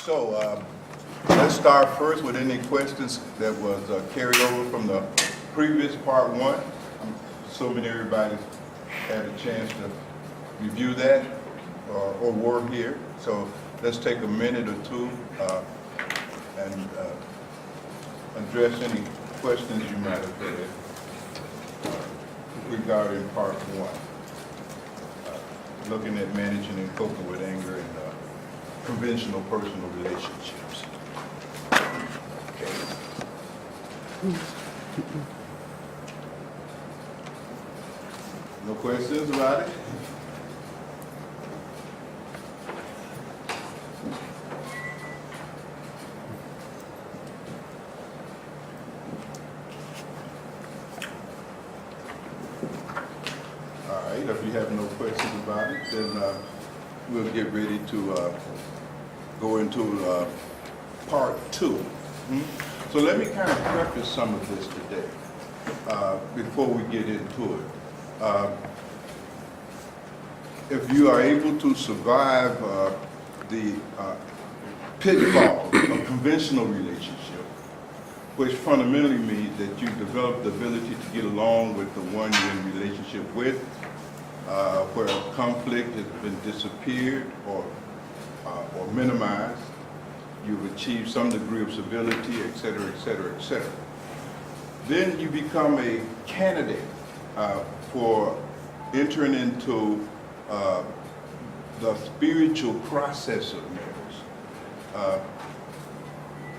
So let's start first with any questions that was carried over from the previous part one. I'm assuming everybody had a chance to review that or were here. So let's take a minute or two and address any questions you might have had regarding part one. Looking at managing and coping with anger and conventional personal relationships. Okay. No questions about it? All right, if you have no questions about it, then we'll get ready to go into part two. So let me kind of preface some of this today before we get into it. If you are able to survive the pitfall of conventional relationship, which fundamentally means that you develop the ability to get along with the one you're in relationship with, where conflict has been disappeared or minimized, you've achieved some degree of civility, et cetera, et cetera, et cetera. Then you become a candidate for entering into the spiritual process of marriage.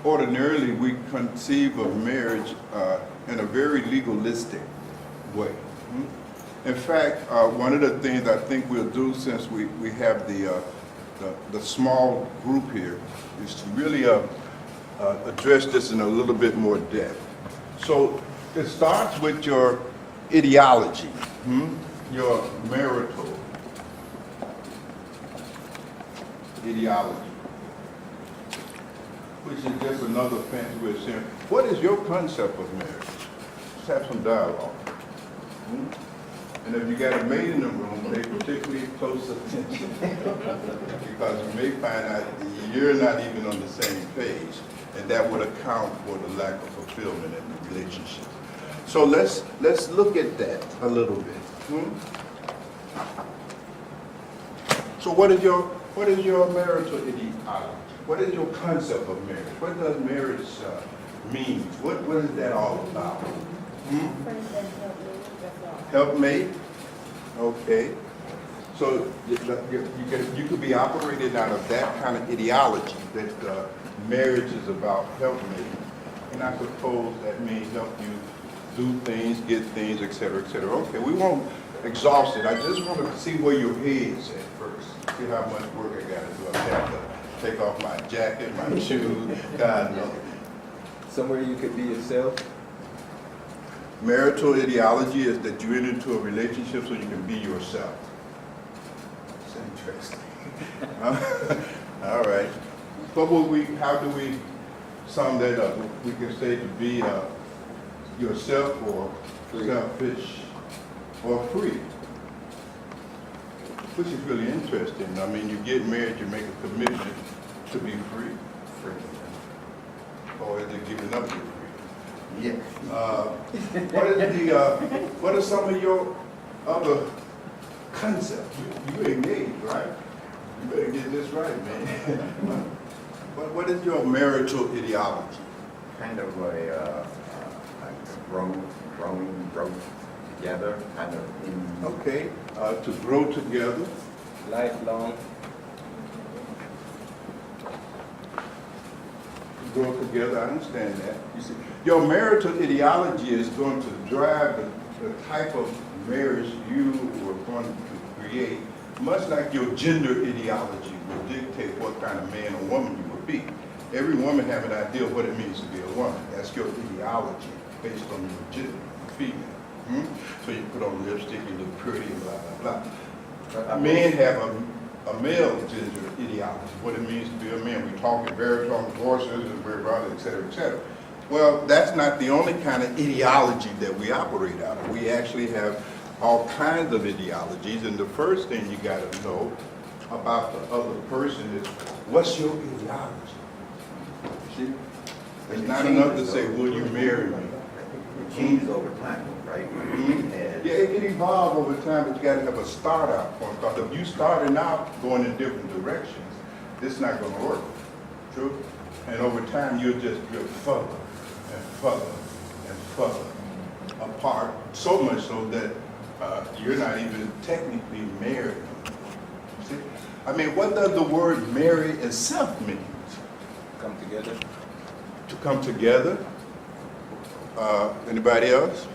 Ordinarily, we conceive of marriage in a very legalistic way. In fact, one of the things I think we'll do, since we have the small group here, is to really address this in a little bit more depth. So it starts with your ideology, your marital ideology, which is just another fancy way of saying, what is your concept of marriage? Let's have some dialogue. And if you got a maid in the room, pay particularly close attention because you may find out you're not even on the same page, and that would account for the lack of fulfillment in the relationship. So let's look at that a little bit. So what is your marital ideology? What is your concept of marriage? What does marriage mean? What is that all about? Helpmate? Okay. So you could be operating out of that kind of ideology that marriage is about helpmate. And I suppose that means help you do things, get things, et cetera, et cetera. Okay, we won't exhaust it. I just want to see where your head's at first. See how much work I got to do. I have to take off my jacket, my shoes, God knows. Somewhere you could be yourself. Marital ideology is that you enter into a relationship so you can be yourself. It's interesting. All right. But how do we sum that up? We can say to be yourself or selfish or free, which is really interesting. I mean, you get married, you make a commitment to be free. Or is it giving up your freedom? Yeah. What are some of your other concepts? You engaged, right? You better get this right, man. What is your marital ideology? Kind of a growing together, kind of in. Okay, to grow together. Lifelong. Grow together, I understand that. You see, your marital ideology is going to drive the type of marriage you are going to create, much like your gender ideology will dictate what kind of man or woman you will be. Every woman has an idea of what it means to be a woman. That's your ideology based on your gender, female. So you put on lipstick, you look pretty, and blah, blah, blah. Men have a male gender ideology, what it means to be a man. We talk in baritone voices and et cetera, et cetera. Well, that's not the only kind of ideology that we operate out of. We actually have all kinds of ideologies, and the first thing you got to know about the other person is What's your ideology? See? It's not enough to say, will you marry me? It changes over time, right? And Yeah, it can evolve over time, but you gotta have a start out point. Because if you starting out going in different directions, it's not gonna work. True? And over time, you'll just drift further and further and further apart, so much so that you're not even technically married. See? I mean, what does the word marry itself mean? Come together. To come together? Anybody else?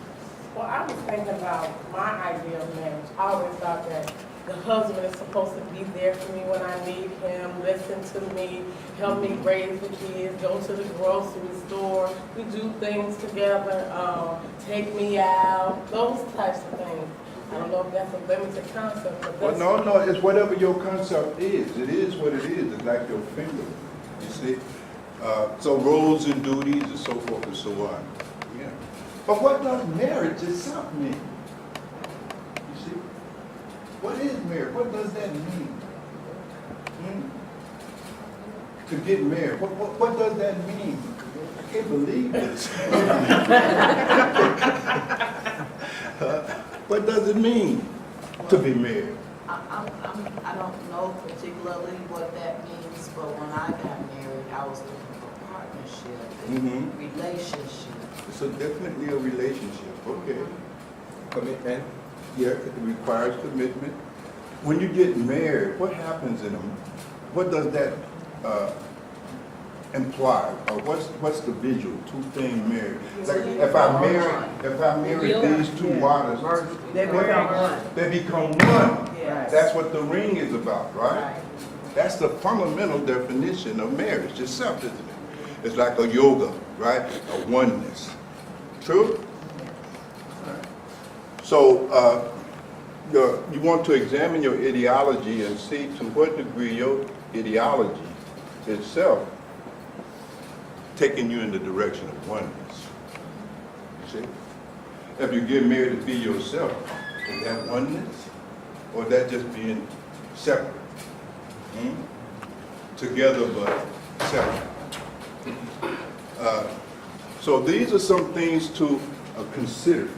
Well, I was thinking about my idea of marriage. I always thought that the husband is supposed to be there for me when I need him, listen to me, help me raise the kids, go to the grocery store, we do things together, take me out, those types of things. I don't know if that's a limited concept, but Well, that's... no, it's whatever your concept is. It is what it is. It's like your finger, you see? So roles and duties and so forth and so on. Yeah. But what does marriage itself mean? You see? What is marriage? What does that mean? To get married. What does that mean? I can't believe this. What does it mean to be married? I don't know particularly what that means, but when I got married, I was looking for partnership, relationship. So definitely a relationship, okay. Commitment. Yeah, it requires commitment. When you get married, what happens in them? What does that imply? Or what's the visual? Two things married. Like if I marry these two waters, They become one. they become one. Yes. That's what the ring is about, right? Right. That's the fundamental definition of marriage itself, isn't it? It's like a yoga, right? A oneness. True? So you want to examine your ideology and see to what degree your ideology itself taking you in the direction of oneness. You see? If you get married to be yourself, is that oneness? Or is that just being separate? Together but separate. So these are some things to consider.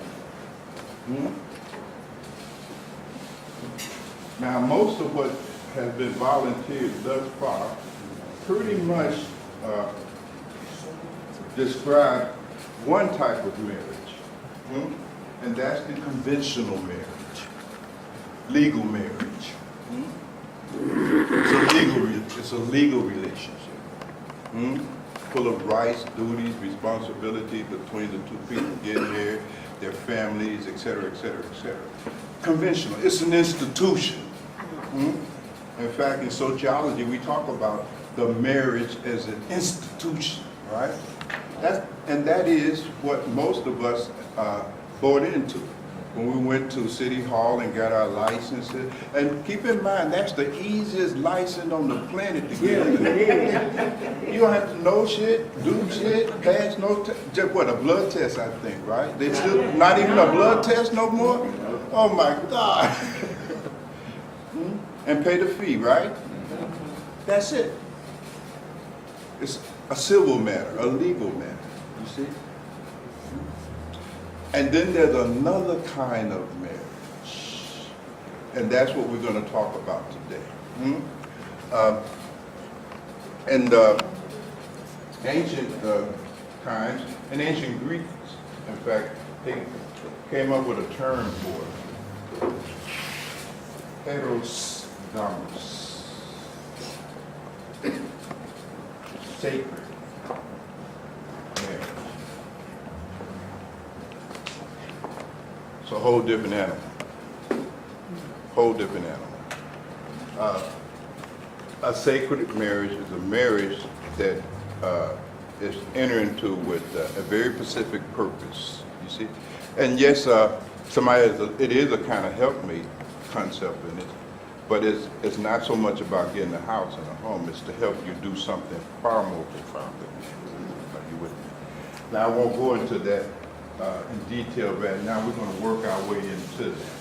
Now, most of what has been volunteered thus far pretty much describe one type of marriage, and that's the conventional marriage, legal marriage. It's a legal relationship, full of rights, duties, responsibilities between the two people getting married, their families, et cetera, et cetera, et cetera. Conventional, it's an institution. In fact, in sociology, we talk about the marriage as an institution, right? That is what most of us bought into when we went to City Hall and got our licenses. And keep in mind, that's the easiest license on the planet to get. You don't have to know shit, do shit, pass no test. Just what, a blood test, I think, right? They still, not even a blood test no more? Oh my God. And pay the fee, right? That's it. It's a civil matter, a legal matter, you see? And then there's another kind of marriage. And that's what we're going to talk about today. In ancient times, in ancient Greeks, in fact, they came up with a term for it. Heterogamous. Sacred marriage. It's a whole different animal. Whole different animal. A sacred marriage is a marriage that is entered into with a very specific purpose, you see. And yes, it is a kind of helpmate concept in it, but it's not so much about getting a house and a home. It's to help you do something far more profound than that. Are you with me? Now, I won't go into that in detail right now. We're going to work our way into that.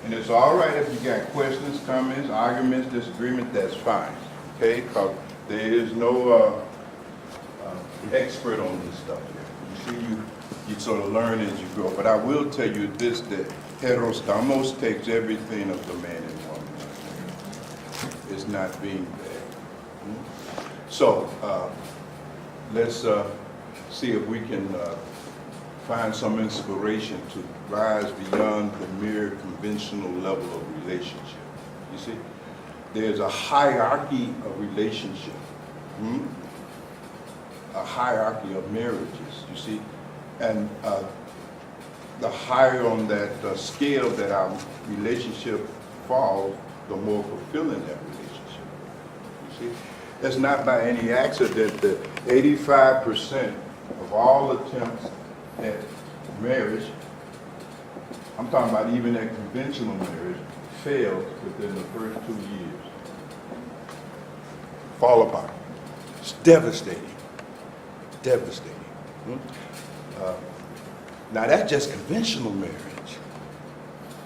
And it's all right if you got questions, comments, arguments, disagreement, that's fine, okay? Because there is no expert on this stuff here. You see, you sort of learn as you go. But I will tell you this, that heterostamos takes everything of the man and woman. It's not being bad. So, let's see if we can find some inspiration to rise beyond the mere conventional level of relationship. You see, there's a hierarchy of relationship, a hierarchy of marriages, you see, and the higher on that scale that our relationship falls, the more fulfilling that relationship. You see, it's not by any accident that 85% of all attempts at marriage, I'm talking about even at conventional marriage, fails within the first 2 years. Fall apart. It's devastating. Devastating. Now that's just conventional marriage.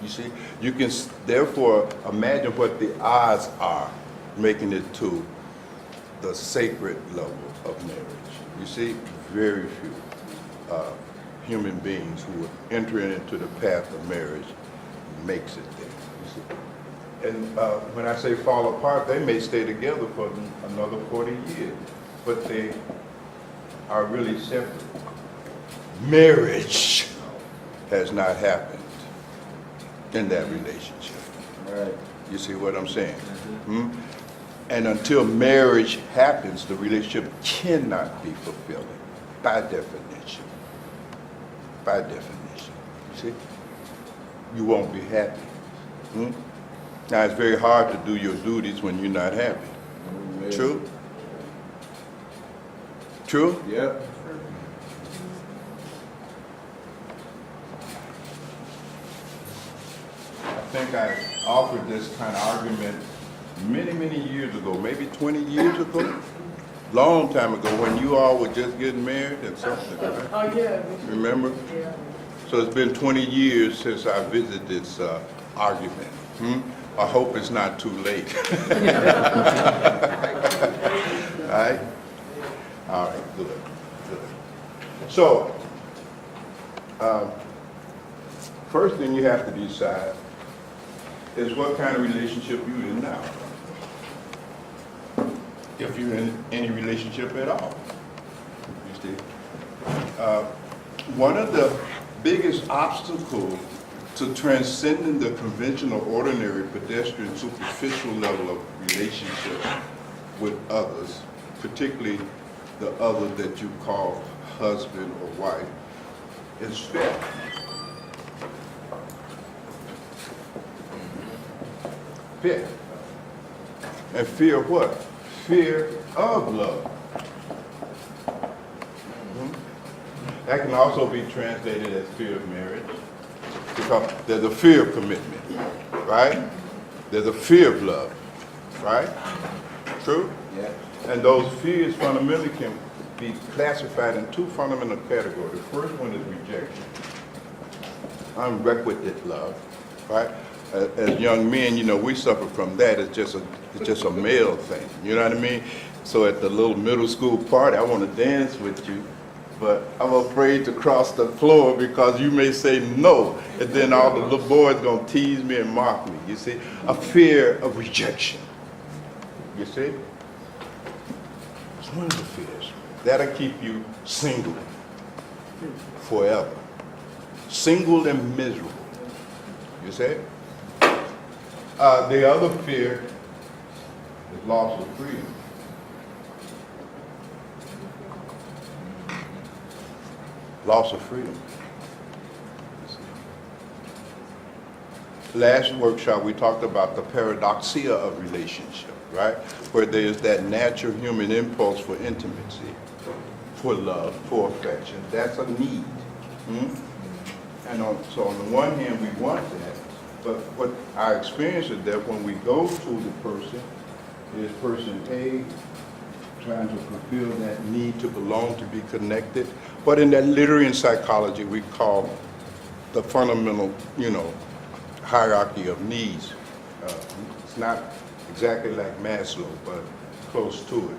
You see, you can therefore imagine what the odds are making it to the sacred level of marriage. You see, very few human beings who are entering into the path of marriage makes it there. You see, and when I say fall apart, they may stay together for another 40 years, but they are really separate. Marriage has not happened in that relationship. Right. You see what I'm saying? And until marriage happens, the relationship cannot be fulfilling, by definition. By definition. You see? You won't be happy. Now, it's very hard to do your duties when you're not happy. True? True? Yeah. I think I offered this kind of argument many years ago, maybe 20 years ago, long time ago, when you all were just getting married and something, right? Oh, yeah. Remember? Yeah. So it's been 20 years since I visited this argument. I hope it's not too late. All right? All right, good. So, first thing you have to decide is what kind of relationship you're in now. If you're in any relationship at all. You see? One of the biggest obstacles to transcending the conventional, ordinary, pedestrian, superficial level of relationships with others, particularly the other that you call husband or wife, is fear. Fear. And fear of what? Fear of love. That can also be translated as fear of marriage, because there's a fear of commitment, right? There's a fear of love, right? True? Yeah. And those fears fundamentally can be classified in two fundamental categories. The first one is rejection, unrequited love, right? As young men, you know, we suffer from that. It's just a male thing. You know what I mean? So at the little middle school party, I want to dance with you, but I'm afraid to cross the floor because you may say no, and then all the little boys gonna tease me and mock me. You see, a fear of rejection. You see, it's one of the fears that'll keep you single forever, single and miserable. You see. The other fear is loss of freedom. Loss of freedom. Last workshop, we talked about the paradoxia of relationship, right? Where there's that natural human impulse for intimacy, for love, for affection. That's a need. And so on the one hand, we want that, but what our experience is that when we go to the person, is person A trying to fulfill that need to belong, to be connected, what in that literary and psychology we call the fundamental, hierarchy of needs. It's not exactly like Maslow, but close to it.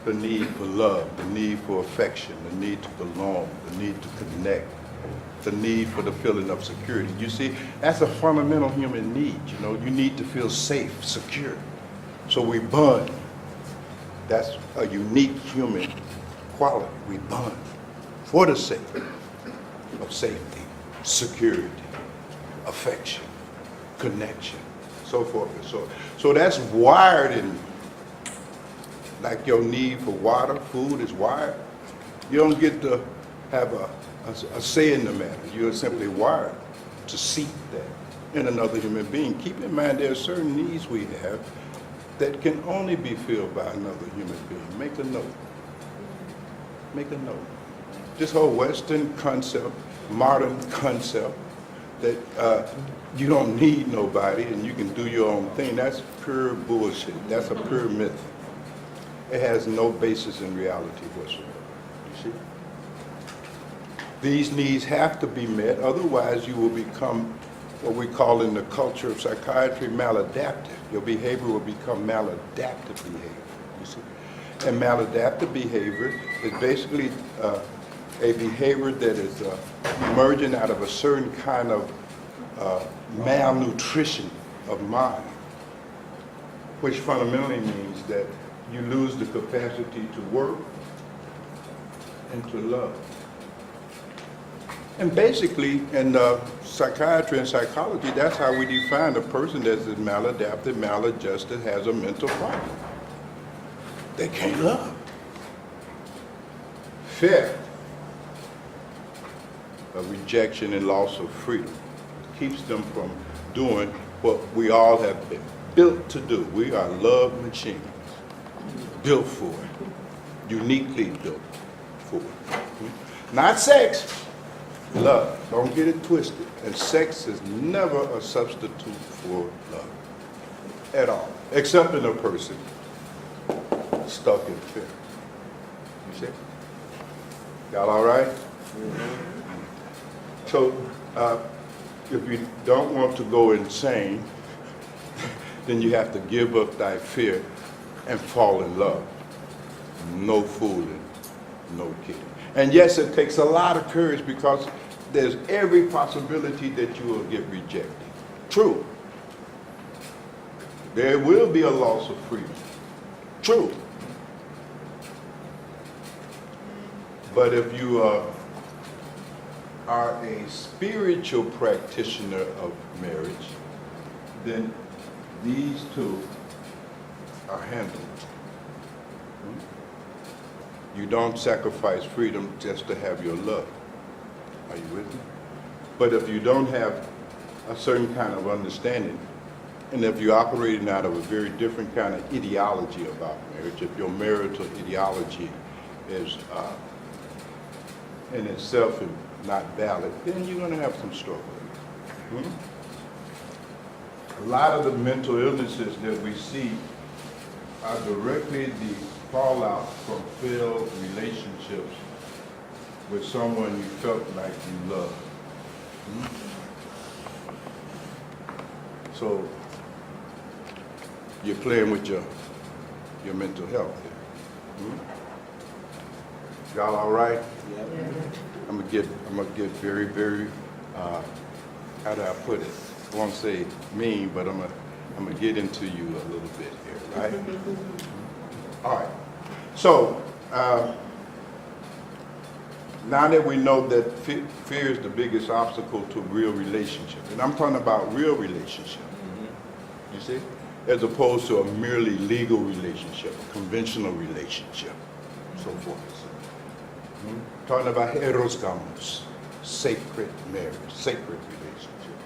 The need for love, the need for affection, the need to belong, the need to connect, the need for the feeling of security. You see, that's a fundamental human need. You know, you need to feel safe, secure. So we bond. That's a unique human quality. We bond for the sake of safety, security, affection, connection, so forth and so on. So that's wired in, like your need for water, food is wired. You don't get to have a say in the matter. You're simply wired to seek that in another human being. Keep in mind there are certain needs we have that can only be filled by another human being. Make a note. Make a note. This whole Western concept, modern concept, that you don't need nobody and you can do your own thing, that's pure bullshit. That's a pure myth. It has no basis in reality whatsoever. You see? These needs have to be met, otherwise you will become what we call in the culture of psychiatry maladaptive. Your behavior will become maladaptive behavior, you see. And maladaptive behavior is basically a behavior that is emerging out of a certain kind of malnutrition of mind, which fundamentally means that you lose the capacity to work and to love. And basically, in psychiatry and psychology, that's how we define a person that is maladaptive, maladjusted, has a mental problem. They can't love. Fear of rejection and loss of freedom keeps them from doing what we all have been built to do. We are love machines, built for it, uniquely built for it. Not sex. Love. Don't get it twisted. And sex is never a substitute for love. At all. Except in a person stuck in fear. You see? Y'all all right? So, if you don't want to go insane, then you have to give up thy fear and fall in love. No fooling, no kidding. And yes, it takes a lot of courage because there's every possibility that you will get rejected. True. There will be a loss of freedom. True. But if you are a spiritual practitioner of marriage, then these two are handled. You don't sacrifice freedom just to have your love. Are you with me? But if you don't have a certain kind of understanding, and if you're operating out of a very different kind of ideology about marriage, if your marital ideology is in itself not valid, then you're going to have some struggle. A lot of the mental illnesses that we see are directly the fallout from failed relationships with someone you felt like you loved. So you're playing with your mental health here. Y'all all right? Yeah. I'm gonna get very, very, how do I put it? I won't say mean, but I'm gonna get into you a little bit here, right? All right. So now that we know that fear is the biggest obstacle to real relationship, and I'm talking about real relationship, you see, as opposed to a merely legal relationship, a conventional relationship, so forth. Talking about eros gamos, sacred marriage, sacred relationship.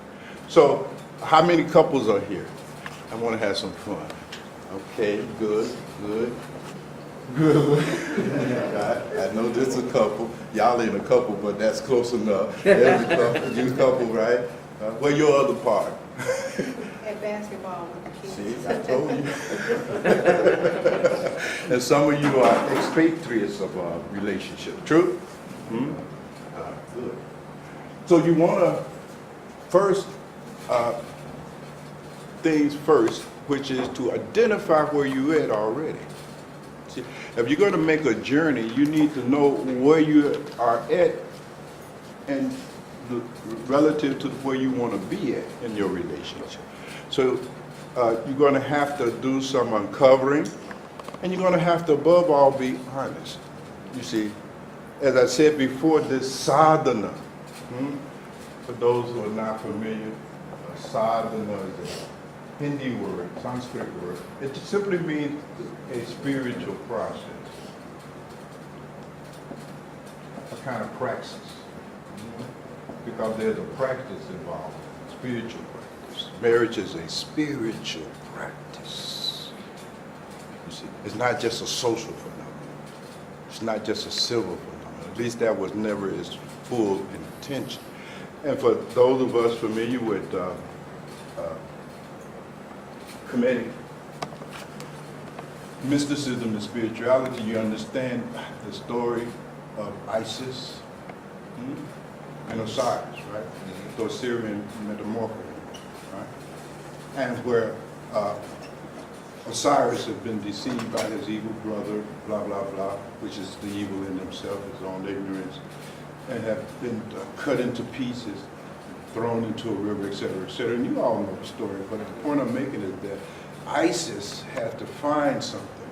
So, how many couples are here? I want to have some fun. Okay, good. I know there's a couple. Y'all ain't a couple, but that's close enough. There's a couple, you couple, right? Where your other part? At basketball with the kids. See, I told you. And some of you are expatriates of a relationship. True? Good. So you want to first things first, which is to identify where you're at already. See, if you're going to make a journey, you need to know where you are at and relative to where you want to be at in your relationship. So you're going to have to do some uncovering, and you're going to have to, above all, be honest. You see, as I said before, this sadhana, for those who are not familiar, sadhana is a Hindi word, Sanskrit word. It simply means a spiritual process, a kind of praxis, because there's a practice involved, spiritual practice. Marriage is a spiritual practice. You see, it's not just a social phenomenon. It's not just a civil phenomenon. At least that was never its full intention. And for those of us familiar with Kemetic mysticism and spirituality, you understand the story of Isis and Osiris, right? The Osirian metamorphosis, right? And where Osiris had been deceived by his evil brother, blah, blah, blah, which is the evil in himself, his own ignorance, and have been cut into pieces, thrown into a river, et cetera, et cetera. And you all know the story, but the point I'm making is that Isis had to find something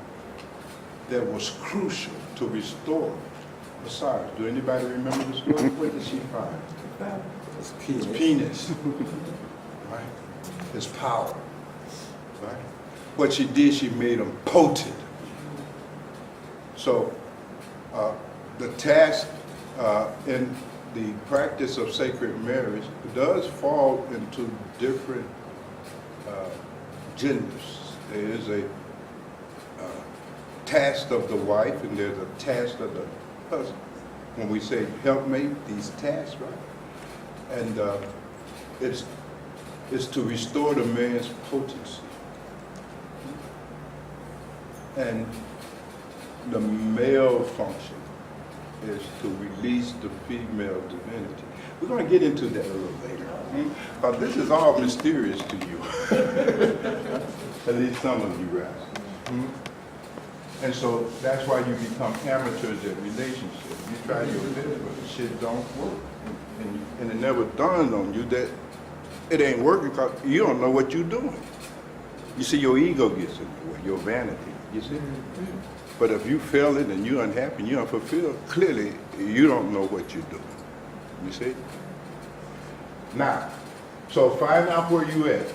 that was crucial to restore Osiris. Do anybody remember the story? What did she find? His penis. Right? His power. Right? What she did, she made him potent. So the task in the practice of sacred marriage does fall into different genders. There is a task of the wife and there's a task of the husband. When we say helpmate, these tasks, right? And it's to restore the man's potency. And the male function is to release the female divinity. We're going to get into that a little later. But this is all mysterious to you. At least some of you guys. And so that's why you become amateurs at relationships. You try your best, but the shit don't work. And it never dawned on you that it ain't working because you don't know what you're doing. You see, your ego gets in the way, your vanity, you see? But if you fail it and you're unhappy and you're unfulfilled, clearly you don't know what you're doing. You see? Now, so find out where you at.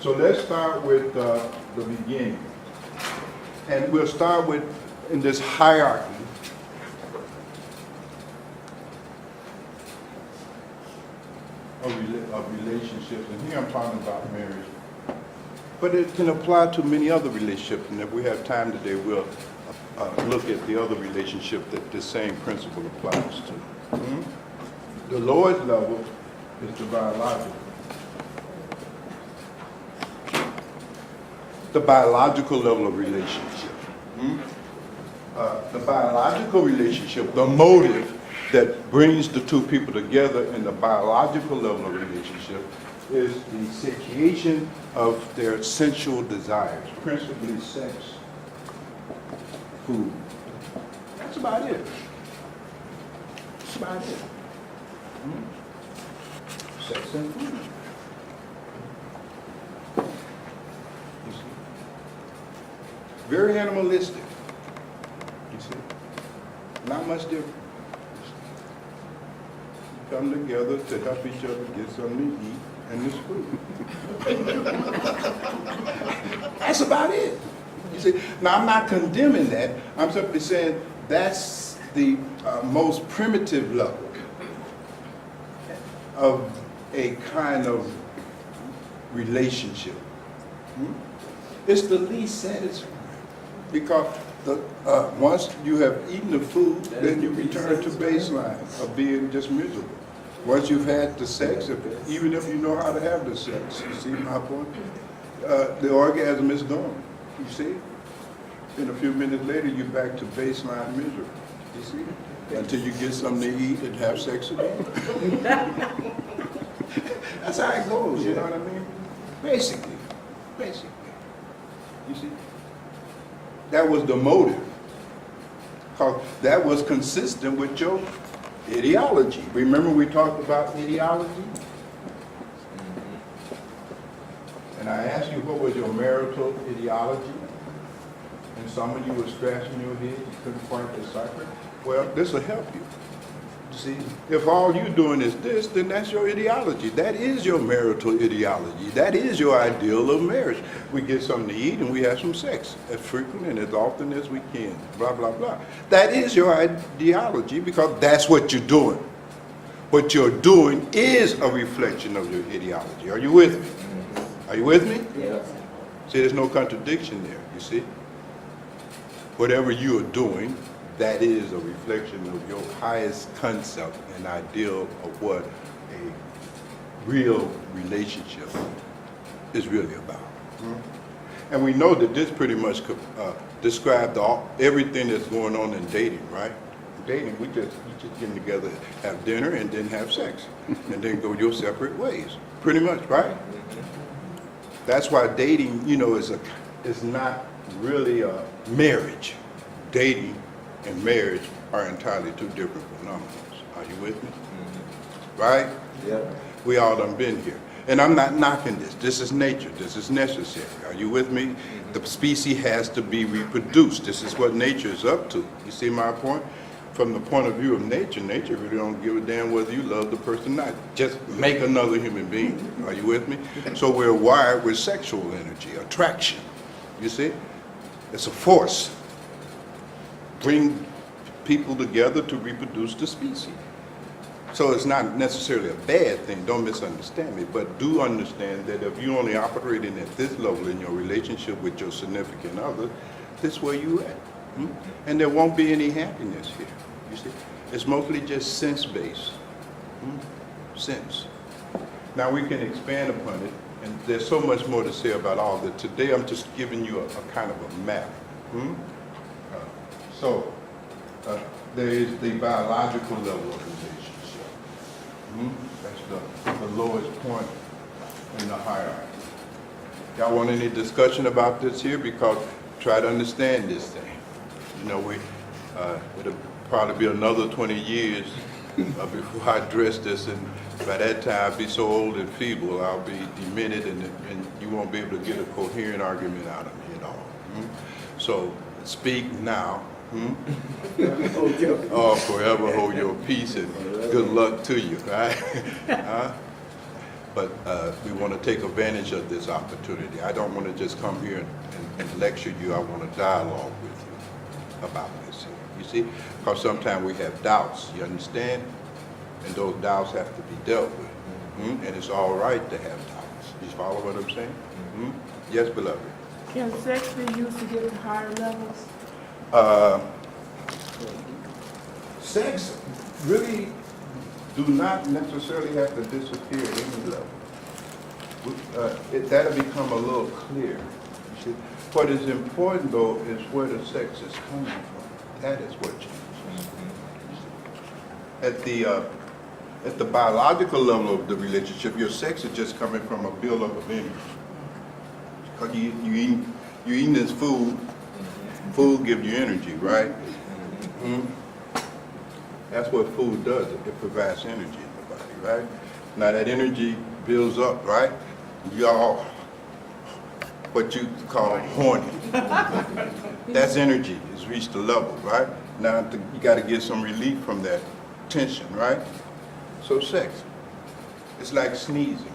So let's start with the beginning. And we'll start with, in this hierarchy, of relationships. And here I'm talking about marriage. But it can apply to many other relationships. And if we have time today, we'll look at the other relationship that the same principle applies to. The lowest level is the biological. The biological level of relationship. The biological relationship, the motive that brings the two people together in the biological level of relationship is the satiation of their sensual desires, principally sex, food. That's about it. That's about it. Sex and food. You see? Very animalistic. You see? Not much different. Come together to help each other get something to eat, and it's food. That's about it. You see? Now, I'm not condemning that. I'm simply saying that's the most primitive level of a kind of relationship. It's the least satisfying because once you have eaten the food, then you return to baseline of being just miserable. Once you've had the sex, even if you know how to have the sex, you see my point? The orgasm is gone, you see? And a few minutes later, you're back to baseline misery, you see? Until you get something to eat and have sex again. That's how it goes, you know what I mean? Basically. You see? That was the motive. Because that was consistent with your ideology. Remember we talked about ideology? And I asked you what was your marital ideology? And some of you were scratching your head, you couldn't quite decipher. Well, this will help you. See, if all you're doing is this, then that's your ideology. That is your marital ideology. That is your ideal of marriage. We get something to eat and we have some sex as frequent and as often as we can, blah, blah, blah. That is your ideology because that's what you're doing. What you're doing is a reflection of your ideology. Are you with me? Are you with me? Yes. See, there's no contradiction there, you see? Whatever you are doing, that is a reflection of your highest concept and ideal of what a real relationship is really about. And we know that this pretty much describes everything that's going on in dating, right? Dating, we just getting together, have dinner, and then have sex, and then go your separate ways. Pretty much, right? That's why dating, you know, is not really a marriage. Dating and marriage are entirely two different phenomena. Are you with me? Right? Yeah. We all done been here. And I'm not knocking this. This is nature. This is necessary. Are you with me? The species has to be reproduced. This is what nature is up to. You see my point? From the point of view of nature, nature really don't give a damn whether you love the person or not. Just make another human being. Are you with me? So we're wired with sexual energy, attraction. You see? It's a force. Bring people together to reproduce the species. So it's not necessarily a bad thing, don't misunderstand me, but do understand that if you're only operating at this level in your relationship with your significant other, this is where you at. And there won't be any happiness here, you see. It's mostly just sense-based, sense. Now we can expand upon it, and there's so much more to say about all that. Today I'm just giving you a kind of a map. So there is the biological level of relationship. That's the lowest point in the hierarchy. Y'all want any discussion about this here? Because try to understand this thing. You know, it'll probably be another 20 years before I address this, and by that time I'll be so old and feeble, I'll be demented, and you won't be able to get a coherent argument out of me at all. So speak now. Oh, forever hold your peace, and good luck to you, right? But we want to take advantage of this opportunity. I don't want to just come here and lecture you. I want to dialogue with you about this. You see? Because sometimes we have doubts, you understand? And those doubts have to be dealt with. And it's all right to have doubts. You follow what I'm saying? Yes, beloved? Can sex be used to get to higher levels? Sex really do not necessarily have to disappear at any level. That'll become a little clear. You see? What is important, though, is where the sex is coming from. That is what changes. At the biological level of the relationship, your sex is just coming from a buildup of energy. Because you eating this food. Food gives you energy, right? That's what food does. It provides energy in the body, right? Now that energy builds up, right? Y'all, what you call horny. That's energy. It's reached a level, right? Now you got to get some relief from that tension, right? So sex, it's like sneezing.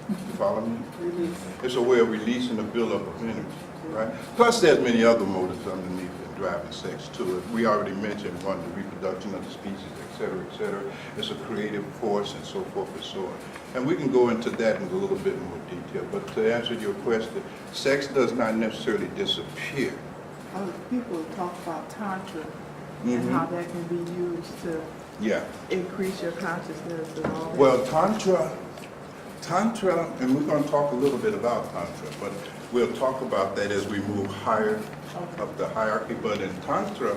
You follow me? It's a way of releasing a buildup of energy. Right? Plus, there's many other motives underneath in driving sex too. We already mentioned one, the reproduction of the species, et cetera, et cetera. It's a creative force and so forth and so on. And we can go into that in a little bit more detail. But to answer your question, sex does not necessarily disappear. People talk about tantra and how that can be used to increase your consciousness and all that. Well, Tantra, and we're going to talk a little bit about Tantra, but we'll talk about that as we move higher up the hierarchy. But in Tantra,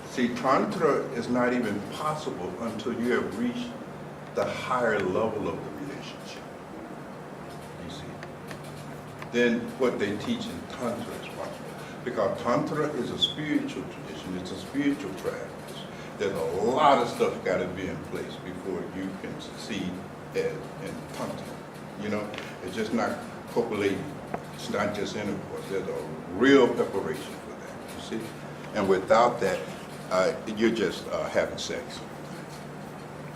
see, Tantra is not even possible until you have reached the higher level of the relationship. You see. Then what they teach in Tantra is possible. Because Tantra is a spiritual tradition, it's a spiritual practice. There's a lot of stuff got to be in place before you can succeed in Tantra. You know, it's just not copulating. It's not just intercourse. There's a real preparation for that, you see. And without that, you're just having sex.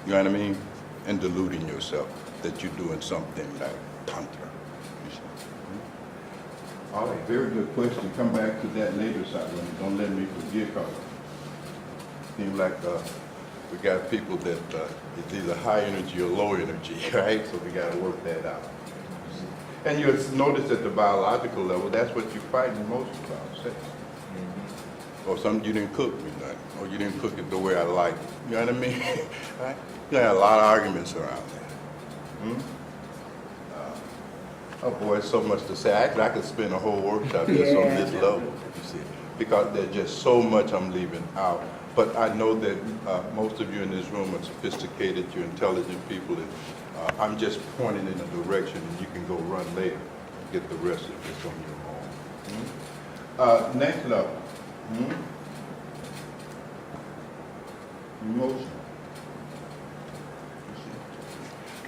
You know what I mean? And deluding yourself that you're doing something like Tantra. You see? All right, very good question. Come back to that later, Simon. Don't let me forget, because it seems like we got people that it's either high energy or low energy, right? So we got to work that out. And you'll notice at the biological level, that's what you're fighting most about, sex. Or something you didn't cook me nothing, or you didn't cook it the way I like it. You know what I mean? Right? You got a lot of arguments around that. Oh boy, so much to say. Actually, I could spend a whole workshop just on this level, you see, because there's just so much I'm leaving out. But I know that most of you in this room are sophisticated, you're intelligent people, and I'm just pointing in a direction, and you can go run later and get the rest of this on your own. Next level. Emotion.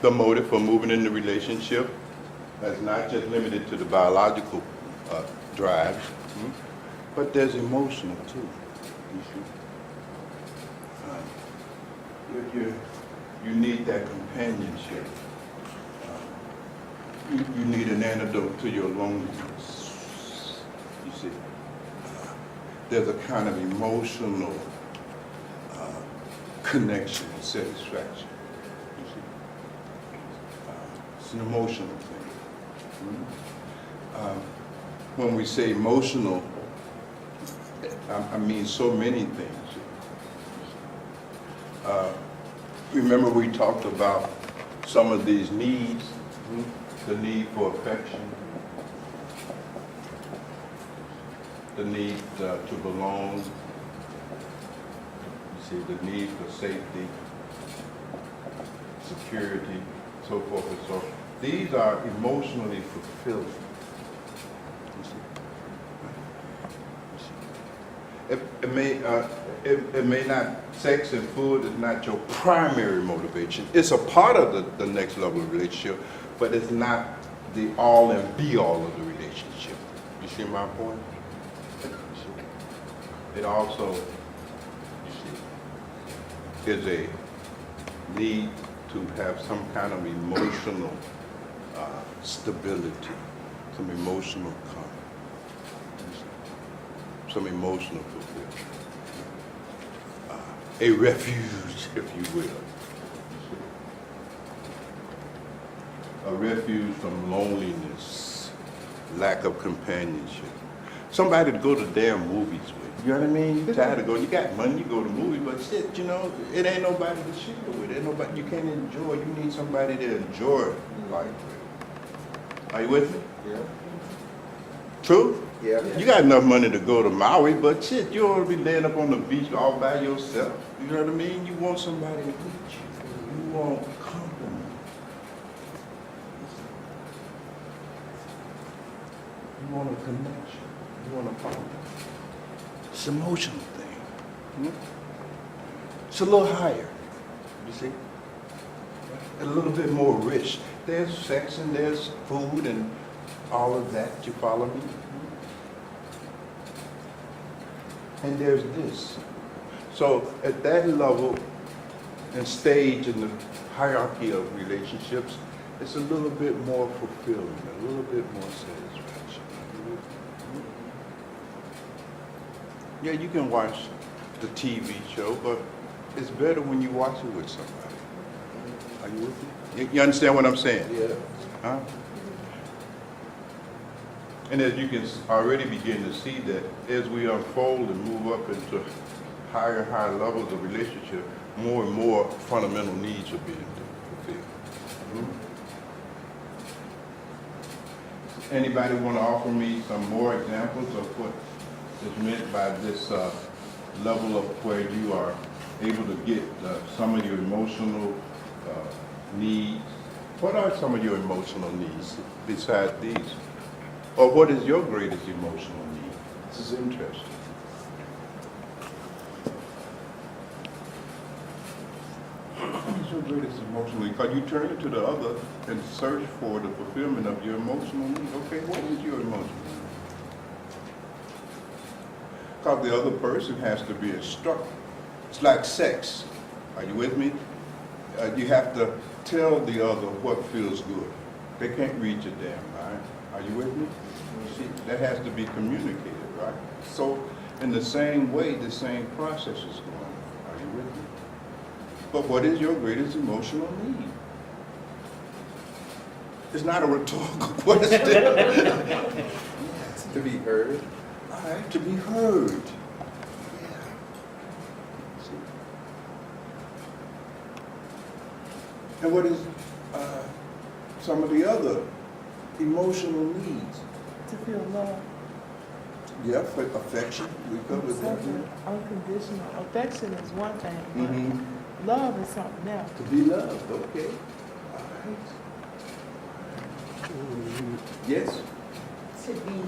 The motive for moving in the relationship is not just limited to the biological drives, but there's emotional too. You see. You need that companionship. You need an antidote to your loneliness. You see. There's a kind of emotional connection and satisfaction. You see. It's an emotional thing. When we say emotional, I mean so many things. Remember we talked about some of these needs, the need for affection, the need to belong, you see, the need for safety, security, so forth and so on. These are emotionally fulfilling. It may not, sex and food is not your primary motivation. It's a part of the next level of relationship, but it's not the all and be all of the relationship. You see my point? It also, you see, is a need to have some kind of emotional stability, some emotional calm. Some emotional fulfillment, a refuge, if you will. A refuge from loneliness, lack of companionship. Somebody to go to damn movies with. You know what I mean? You're tired of going, you got money, you go to movies, but shit, you know, it ain't nobody to share with. Ain't nobody, you can't enjoy. You need somebody to enjoy life with. Are you with me? Yeah. True? Yeah. You got enough money to go to Maui, but shit, you don't want to be laying up on the beach all by yourself. You know what I mean? You want somebody to meet you. You want company. You want a connection. You want a partner. It's an emotional thing. It's a little higher, you see? A little bit more rich. There's sex and there's food and all of that. You follow me? And there's this. So at that level and stage in the hierarchy of relationships, it's a little bit more fulfilling, a little bit more satisfaction. Yeah, you can watch the TV show, but it's better when you watch it with somebody. Are you with me? You understand what I'm saying? Yeah. Huh? And as you can already begin to see that as we unfold and move up into higher and higher levels of relationship, more and more fundamental needs are being fulfilled. Anybody want to offer me some more examples of what is meant by this level of where you are able to get some of your emotional needs. What are some of your emotional needs besides these? Or what is your greatest emotional need? This is interesting. What is your greatest emotional need? Because you turn to the other and search for the fulfillment of your emotional need. Okay, what is your emotional need? Because the other person has to be instructed. It's like sex. Are you with me? You have to tell the other what feels good. They can't read your damn mind. Are you with me? See, that has to be communicated, right? So, in the same way, the same process is going on. Are you with me? But what is your greatest emotional need? It's not a rhetorical question. To be heard. All right, to be heard. Yeah. See? And what is some of the other emotional needs? To feel love. Yeah, for affection. We covered that. Something unconditional. Affection is one thing, but Mm-hmm. love is something else. To be loved, okay. All right. Yes? To be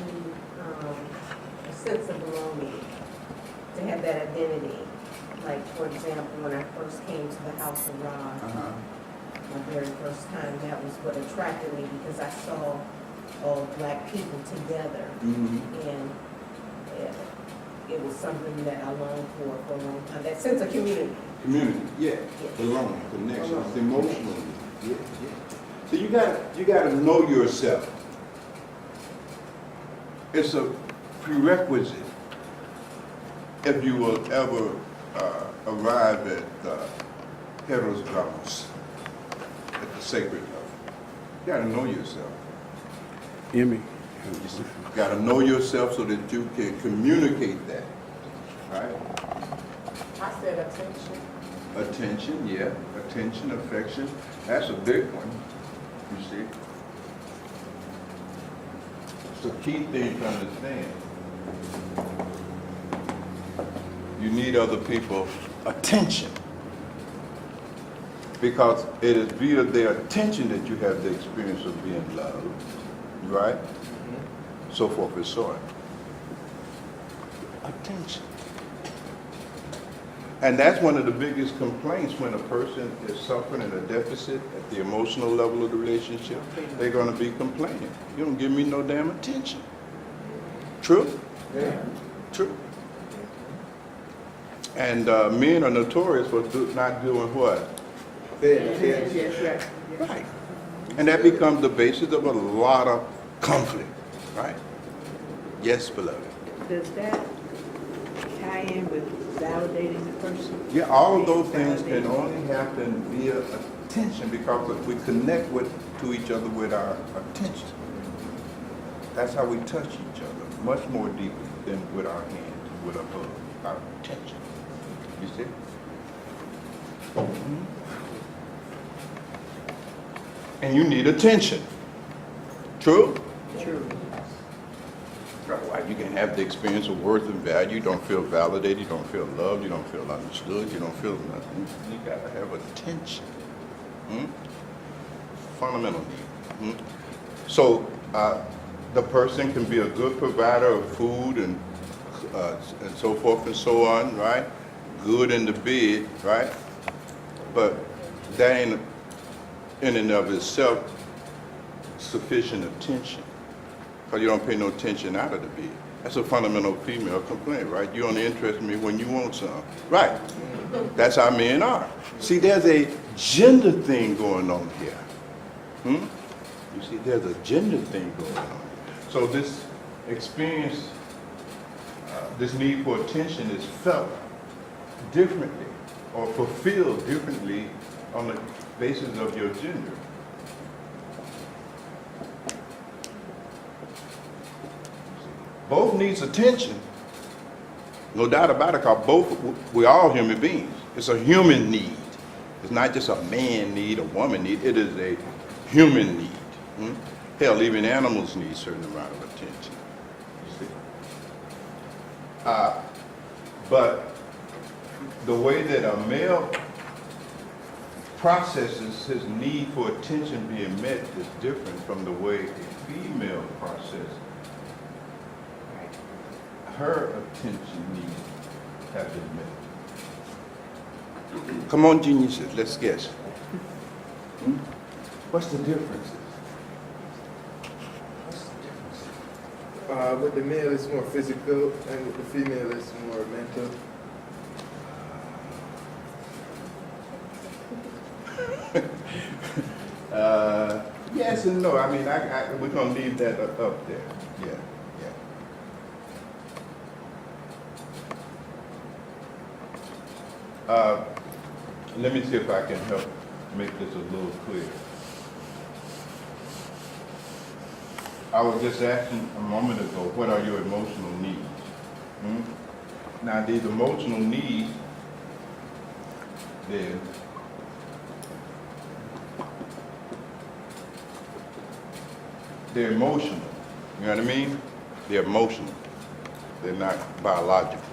a sense of belonging, to have that identity. Like, for example, when I first came to the House of Ra, Uh-huh. my very first time, that was what attracted me because I saw all Black people together. Mm-hmm. And it was something that I longed for a long time, that sense of community. Community, yeah. Yes. Belonging, connection, it's Belonging. emotional. Yeah, yeah. So you gotta know yourself. It's a prerequisite if you will ever arrive at heteros dramas, at the sacred level. You gotta know yourself. Emmy. You gotta know yourself so that you can communicate that, right? I said attention. Attention, yeah. Attention, affection. That's a big one, you see. It's a key thing to understand. You need other people's attention. Because it is via their attention that you have the experience of being loved, right? So forth and so on. Attention. And that's one of the biggest complaints when a person is suffering in a deficit at the emotional level of the relationship. They're going to be complaining. You don't give me no damn attention. True? Yeah. True. And men are notorious for not doing what? Yes. Right. And that becomes the basis of a lot of conflict, right? Yes, beloved. Does that tie in with validating the person? Yeah, all of those things can only happen via attention because we connect to each other with our attention. That's how we touch each other, much more deeply than with our hands, with a hug, our attention. You see? Mhm. And you need attention. True? True. Otherwise, you can have the experience of worth and value. You don't feel validated. You don't feel loved. You don't feel understood. You don't feel nothing. You got to have attention. Fundamental need. So the person can be a good provider of food and so forth and so on, right? Good in the bed, right? But that ain't in and of itself sufficient attention. Because you don't pay no attention out of the bed. That's a fundamental female complaint, right? You only interest in me when you want some. Right. That's how men are. See, there's a gender thing going on here. You see, there's a gender thing going on. So this experience, this need for attention is felt differently or fulfilled differently on the basis of your gender. Both needs attention, no doubt about it, because we're all human beings. It's a human need. It's not just a man need, a woman need. It is a human need. Hell, even animals need a certain amount of attention. You see? But the way that a male processes, his need for attention being met is different from the way a female processes. Her attention needs have been met. Come on, geniuses, let's guess. What's the differences? What's the differences? With the male, it's more physical, and with the female, it's more mental. Yes and no. I mean, we're gonna leave that up there. Yeah, yeah. Let me see if I can help make this a little clear. I was just asking a moment ago, what are your emotional needs? Now, these emotional needs, they're emotional. You know what I mean? They're emotional. They're not biological.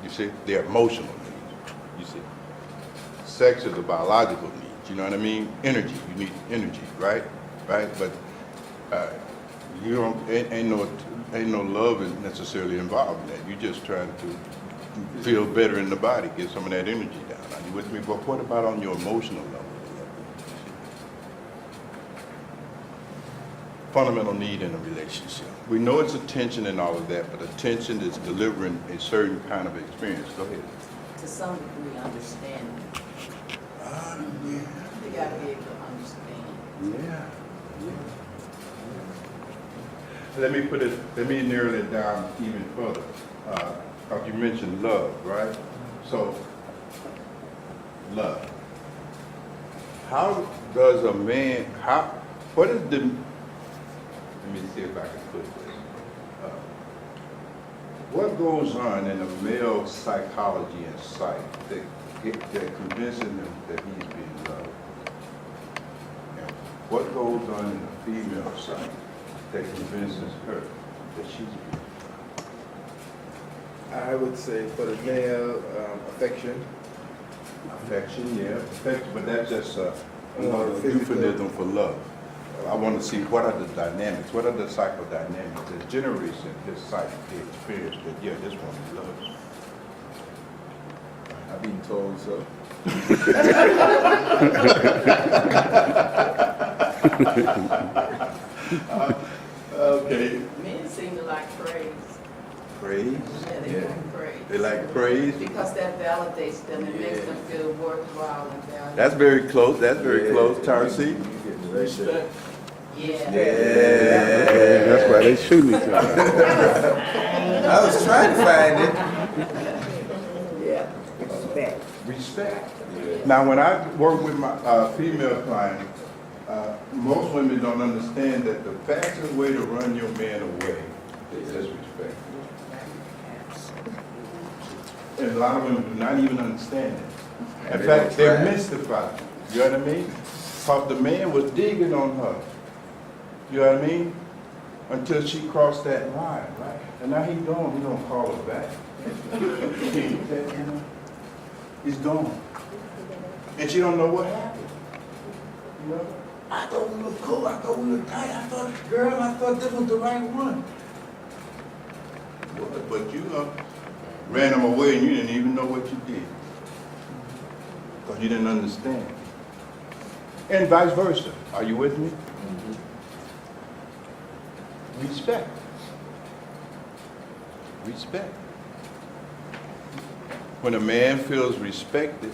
You see? They're emotional needs. You see? Sex is a biological need. You know what I mean? Energy. You need energy, right? Right? But you don't. Ain't no love is necessarily involved in that. You're just trying to feel better in the body, get some of that energy down. Are you with me? But what about on your emotional level? Fundamental need in a relationship. We know it's attention and all of that, but attention is delivering a certain kind of experience. Go ahead. To some degree, understanding. Yeah. You gotta be able to understand. Yeah. Let me narrow it down even further. Because you mentioned love, right? So, love. How does a man, what is the, let me see if I can put this. What goes on in a male psychology and psyche that convincing him that he's being loved? And what goes on in a female psyche that convinces her that she's being loved? I would say for the male, affection. Affection, yeah, affection, but that's just another Physical. euphemism for love. I want to see what are the dynamics, what are the psychodynamics that generates in his psyche the experience that, yeah, this one is love. I've been told so. Okay. Men seem to like praise. Praise? Yeah, they like praise. They like praise? Because that validates them, it makes them feel worthwhile and valuable. That's very close, that's very close, Tarsi. Respect. Yeah. Yeah, that's why they shoot each other. I was trying to find it. Yeah, respect. Respect. Now, when I work with my female clients, most women don't understand that the fastest way to run your man away is disrespect. And a lot of women do not even understand it. In fact, they're mystified. You know what I mean? Because the man was digging on her. You know what I mean? Until she crossed that line, right? And now he's gone. He don't call her back. He's gone. And she don't know what happened. You know? I thought we were cool. I thought we were tight. I thought this was the right one. But you ran him away and you didn't even know what you did. Because you didn't understand. And vice versa. Are you with me? Respect. Respect. When a man feels respected,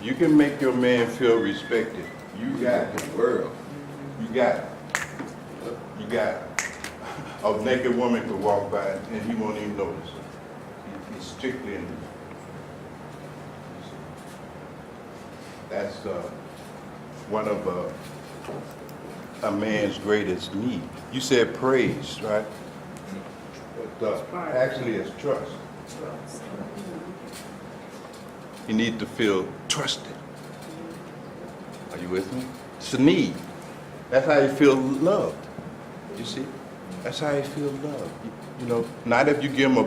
you can make your man feel respected. You got the world. You got it. You got it. A naked woman could walk by and he won't even notice her. He's strictly in. That's one of a man's greatest need. You said praise, right? But actually it's trust. Trust. You need to feel trusted. Are you with me? It's a need. That's how you feel loved. You see? That's how you feel loved. You know, not if you give him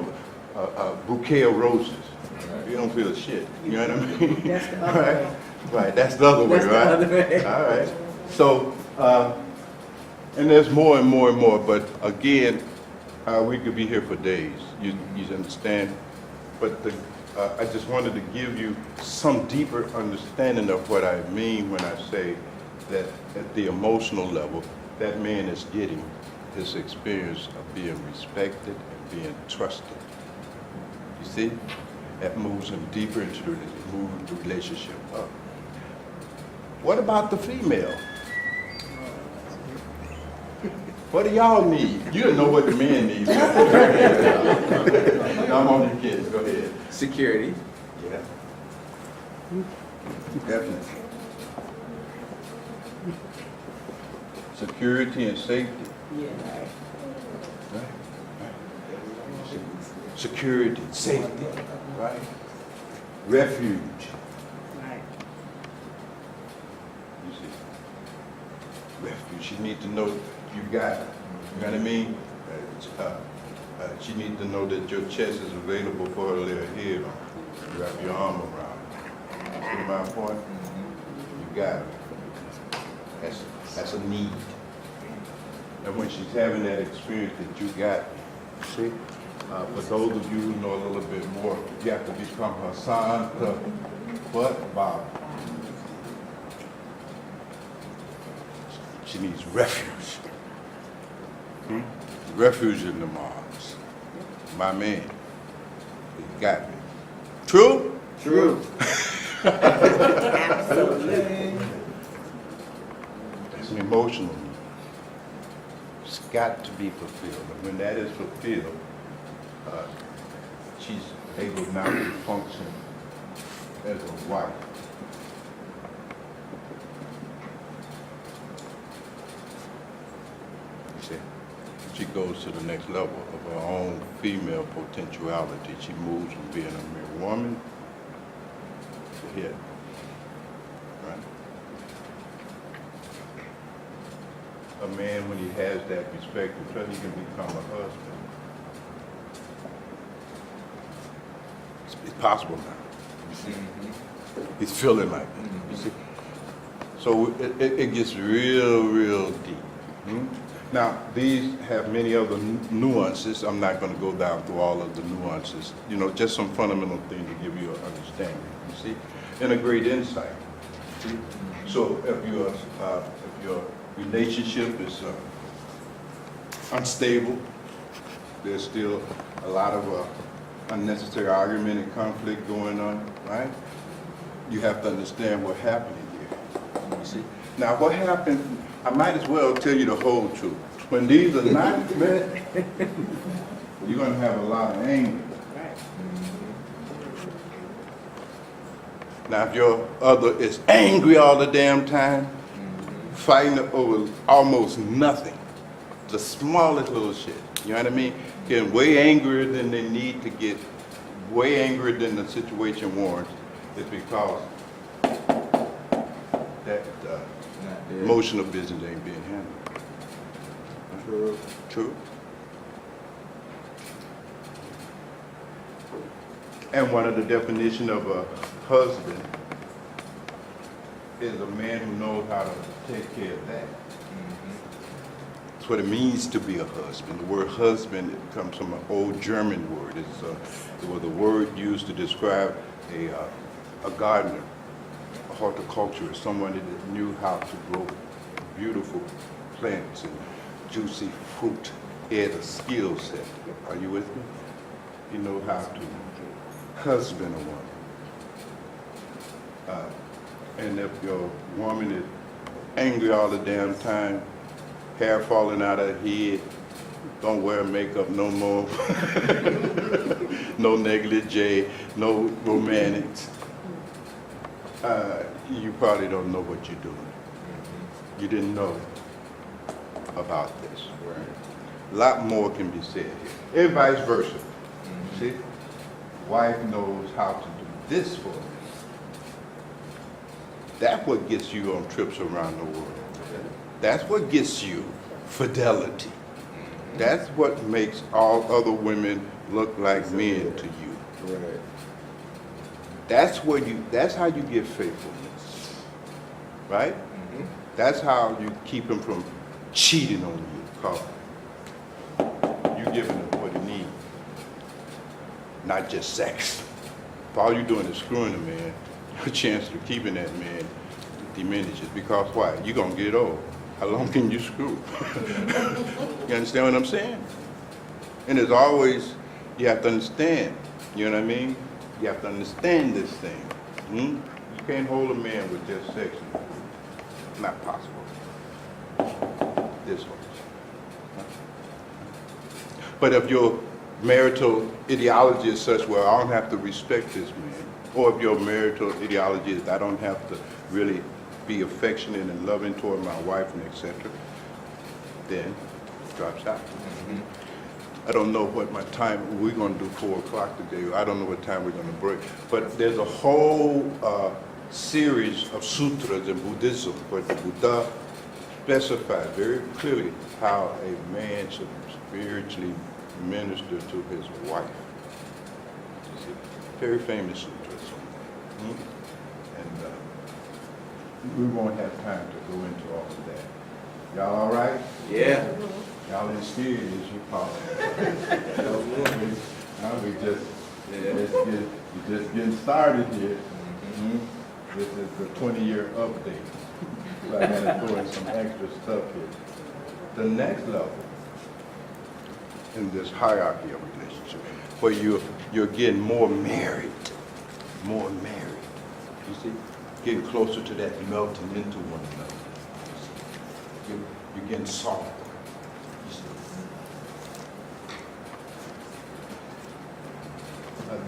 a bouquet of roses. You don't feel shit. You know what I mean? That's the other Right? Right, that's the other way, That's the right? other way. All right. So, and there's more and more and more, but again, we could be here for days, you understand? But I just wanted to give you some deeper understanding of what I mean when I say that at the emotional level, that man is getting his experience of being respected and being trusted. You see? That moves him deeper into moving the relationship up. What about the female? What do y'all need? You don't know what the man needs. No, I'm on your kids. Go ahead. Security. Yeah. Definitely. Security and safety. Yeah. Right. Security, safety, right? Refuge. Right. You see, refuge. You need to know you got it. You know what I mean? She needs to know that your chest is available for her to lay her head on. Wrap your arm around her. See my point? You got it. That's a need. And when she's having that experience that you got, see? For those of you who know a little bit more, you have to become her Santa, what Bob? She needs refuge. Refuge in the arms. My man, he got me. True? True. Absolutely. It's an emotional need. It's got to be fulfilled. And when that is fulfilled, she's able now to function as a wife. You see, she goes to the next level of her own female potentiality. She moves from being a mere woman to head. Right? A man, when he has that perspective, he can become a husband. It's possible now. You see? He's feeling like it. You see? So it gets real deep. Now, these have many other nuances. I'm not going to go down through all of the nuances. You know, just some fundamental things to give you an understanding. You see? And a great insight. See? So if your relationship is unstable, there's still a lot of unnecessary argument and conflict going on, right? You have to understand what's happening here. You see? Now, what happened, I might as well tell you the whole truth. When these are not met, you're going to have a lot of anger. Now, if your other is angry all the damn time, fighting over almost nothing, the smallest little shit, you know what I mean? Getting way angrier than they need to get, way angrier than the situation warrants, is because that emotional business ain't being handled. True. True. And one of the definitions of a husband is a man who knows how to take care of that. That's what it means to be a husband. The word husband, it comes from an old German word. It was a word used to describe a gardener, a horticulturist, someone that knew how to grow beautiful plants and juicy fruit. He had a skill set. Are you with me? He knows how to husband a woman. And if your woman is angry all the damn time, hair falling out of her head, don't wear makeup no more, no negligee, no romantics, you probably don't know what you're doing. You didn't know about this. A lot more can be said here. And vice versa. See? Wife knows how to do this for me. That's what gets you on trips around the world. That's what gets you fidelity. That's what makes all other women look like men to you. Right. That's how you get faithfulness. right? That's how you keep him from cheating on you, because you giving him what he needs, not just sex. If all you're doing is screwing a man, your chance of keeping that man diminishes, because why? You're going to get old. How long can you screw? You understand what I'm saying? And there's always, you have to understand, you know what I mean? You have to understand this thing. You can't hold a man with just sex. It's not possible. This way. But if your marital ideology is such, well, I don't have to respect this man, or if your marital ideology is, I don't have to really be affectionate and loving toward my wife and etc., then it drops out. I don't know what my time, we're going to do 4 o'clock today. I don't know what time we're going to break. But there's a whole series of sutras in Buddhism where the Buddha specified very clearly how a man should spiritually minister to his wife. You see, very famous sutras. And we won't have time to go into all of that. Y'all all right? Yeah. Y'all in serious, you call it. Now we just getting started here. This is the 20-year update. So I had to throw in some extra stuff here. The next level in this hierarchy of relationship, where you're getting more married. You see, getting closer to that melting into one another. You're getting softer.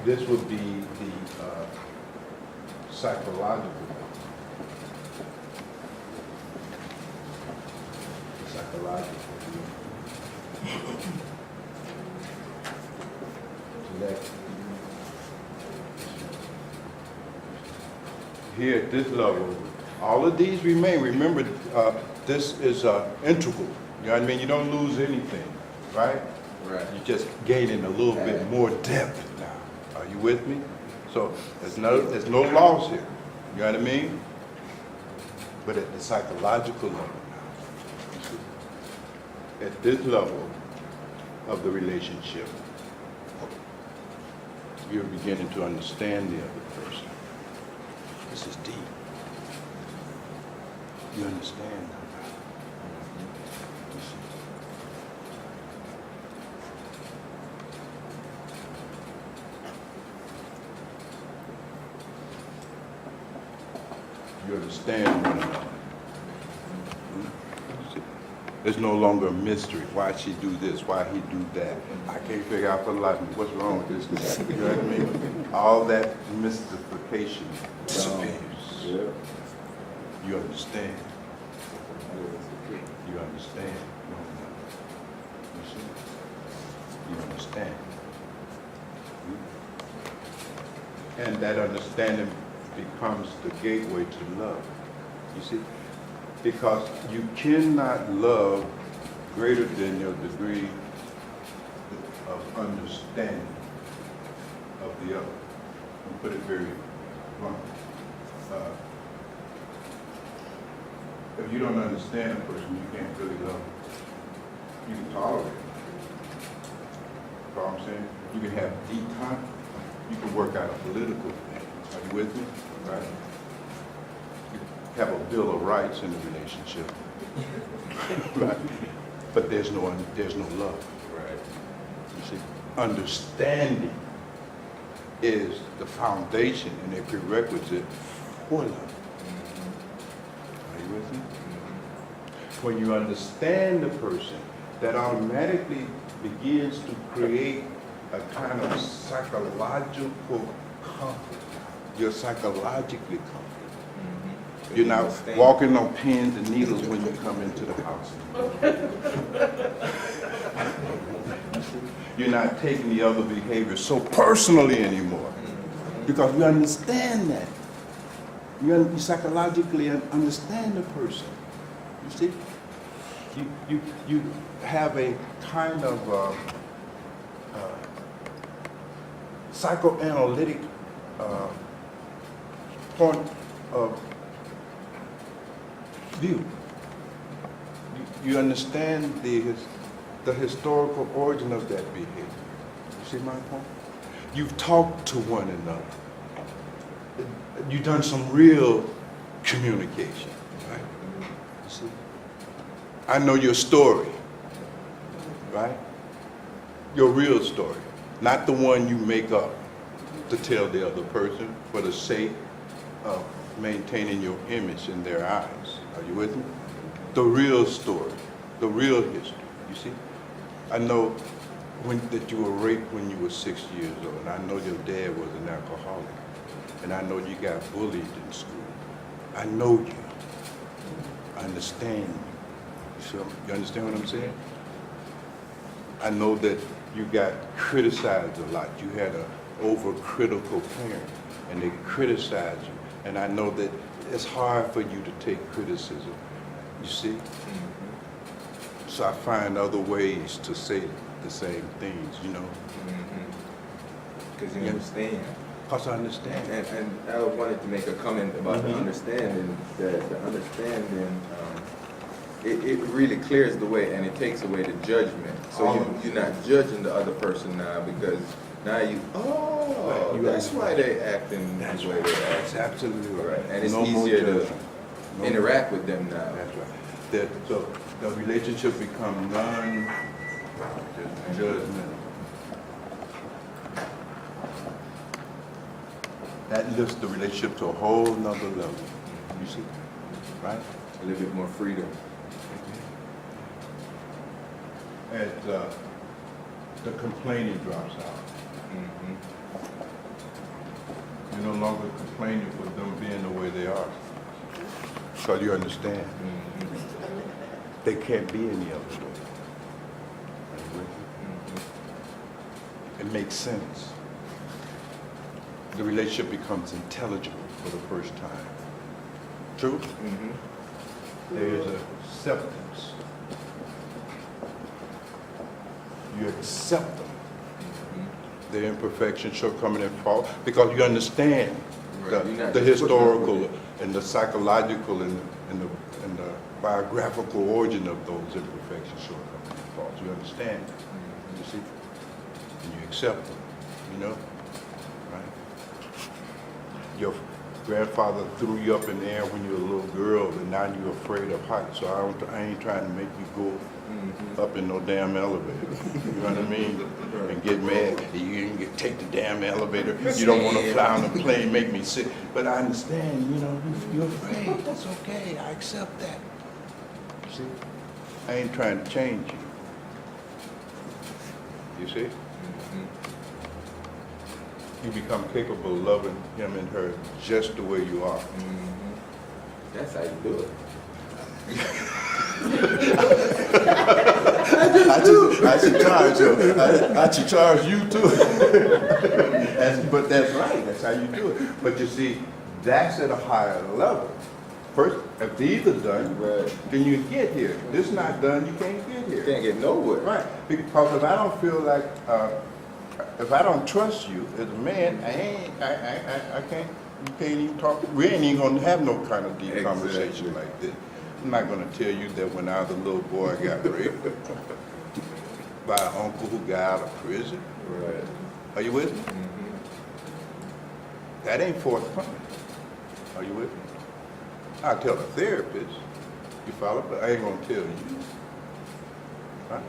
This would be the psychological one. Here at this level, all of these remain. Remember, this is integral. You know what I mean? You don't lose anything, right? Right. You're just gaining a little bit more depth now. Are you with me? So there's no loss here. You know what I mean? But at the psychological level now, you see, at this level of the relationship, you're beginning to understand the other person. This is deep. You understand now. You see. You understand one another. There's no longer a mystery. Why she do this? Why he do that? I can't figure out for the life of me what's wrong with this guy. You know what I mean? All that mystification disappears. You understand. You understand. You see? You understand. And that understanding becomes the gateway to love. You see? Because you cannot love greater than your degree of understanding of the other. I'll put it very bluntly. If you don't understand a person, you can't really love them. You can tolerate them. You know what I'm saying? You can have deep conflict. You can work out a political thing. Are you with me? Right? Have a bill of rights in the relationship, right? But there's no love, right? You see, understanding is the foundation and a prerequisite for love. Are you with me? When you understand the person, that automatically begins to create a kind of psychological comfort. You're psychologically comfortable. You're not walking on pins and needles when you come into the house. You're not taking the other behavior so personally anymore because you understand that. You psychologically understand the person. You see? You have a kind of psychoanalytic point of view. You understand the historical origin of that behavior. You see my point? You've talked to one another. You've done some real communication, right? You see? I know your story, right? Your real story, not the one you make up to tell the other person for the sake of maintaining your image in their eyes. Are you with me? The real story, the real history, you see? I know that you were raped when you were 6 years old, and I know your dad was an alcoholic, and I know you got bullied in school. I know you. I understand you. You understand what I'm saying? I know that you got criticized a lot. You had an overcritical parent, and they criticized you. And I know that it's hard for you to take criticism, you see? So I find other ways to say the same things, you know? Because you understand. Because I understand. And I wanted to make a comment about the understanding, that the understanding, it really clears the way and it takes away the judgment. So you're not judging the other person now, because now that's why they acting the way they act. That's absolutely right. And it's No more easier to judgment. interact with them now. That's right. So the relationship become non-judgmental. That lifts the relationship to a whole nother level. You see, right? A little bit more freedom. As the complaining drops out. You're no longer complaining for them being the way they are. Because you understand. They can't be any other way. Are you with me? It makes sense. The relationship becomes intelligible for the first time. True? There is acceptance. You accept them. Their imperfection, shortcoming, and fault, because you understand the historical and the psychological and the biographical origin of those imperfections, shortcomings, and faults. You understand, you see, and you accept them, you know, right? Your grandfather threw you up in the air when you were a little girl, and now you're afraid of heights. So I ain't trying to make you go up in no damn elevator. You know what I mean? And get mad. You can take the damn elevator. You don't want to fly on the plane, make me sick. But I understand, you know, you're afraid. That's okay. I accept that. See? I ain't trying to change you. You see? You become capable of loving him and her just the way you are. That's how you do it. I should charge you too. But that's right, that's how you do it. But you see, that's at a higher level. First, if these are done, then you get here. If this is not done, you can't get here. You can't get nowhere. Right, because if I don't feel like, if I don't trust you as a man, I can't, you can't even talk, we ain't even gonna have no kind of deep conversation like this. I'm not gonna tell you that when I was a little boy, I got raped by an uncle who got out of prison. Right. Are you with me? That ain't forthcoming. Are you with me? I'll tell a therapist, you follow, but I ain't gonna tell you. Right?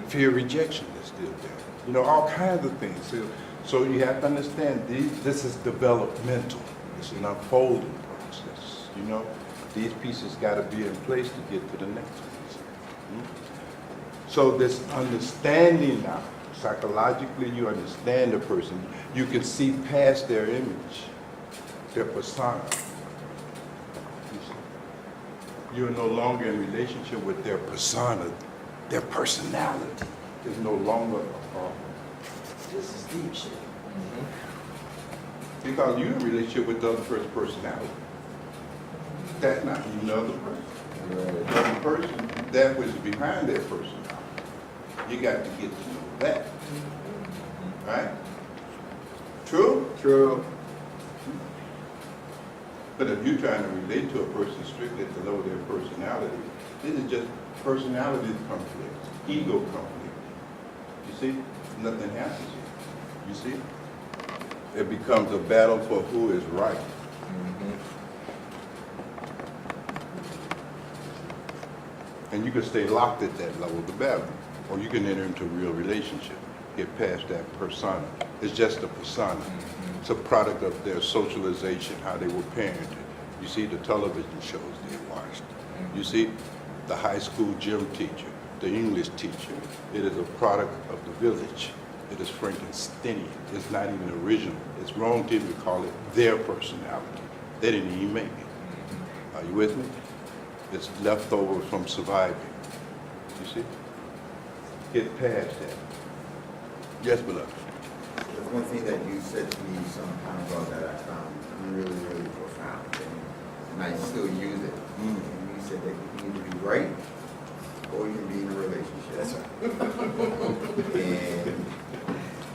Fear of rejection is still there. You know, all kinds of things. So you have to understand, this is developmental. It's an unfolding process, you know? These pieces got to be in place to get to the next piece. So this understanding now, psychologically you understand the person. You can see past their image, their persona. You see? You're no longer in relationship with their persona. Their personality is no longer a problem. This is deep shit. Because you're in a relationship with the other person's personality. That's not another person. The other person, that which is behind that personality. You got to get to know that. Right? True? True. But if you're trying to relate to a person strictly to know their personality, this is just personality conflict, ego conflict. You see, nothing happens here. You see, it becomes a battle for who is right. And you can stay locked at that level of the battle, or you can enter into a real relationship, get past that persona. It's just a persona. It's a product of their socialization, how they were parented. You see the television shows they watched. You see the high school gym teacher, the English teacher. It is a product of the village. It is Frankensteinian. It's not even original. It's wrong to even call it their personality. They didn't even make it. Are you with me? It's leftover from surviving. You see? Get past that. Yes, beloved. There's one thing that you said to me some time ago that I found really, really profound, and I still use it. And you said that you can either be right or you can be in a relationship. That's right. And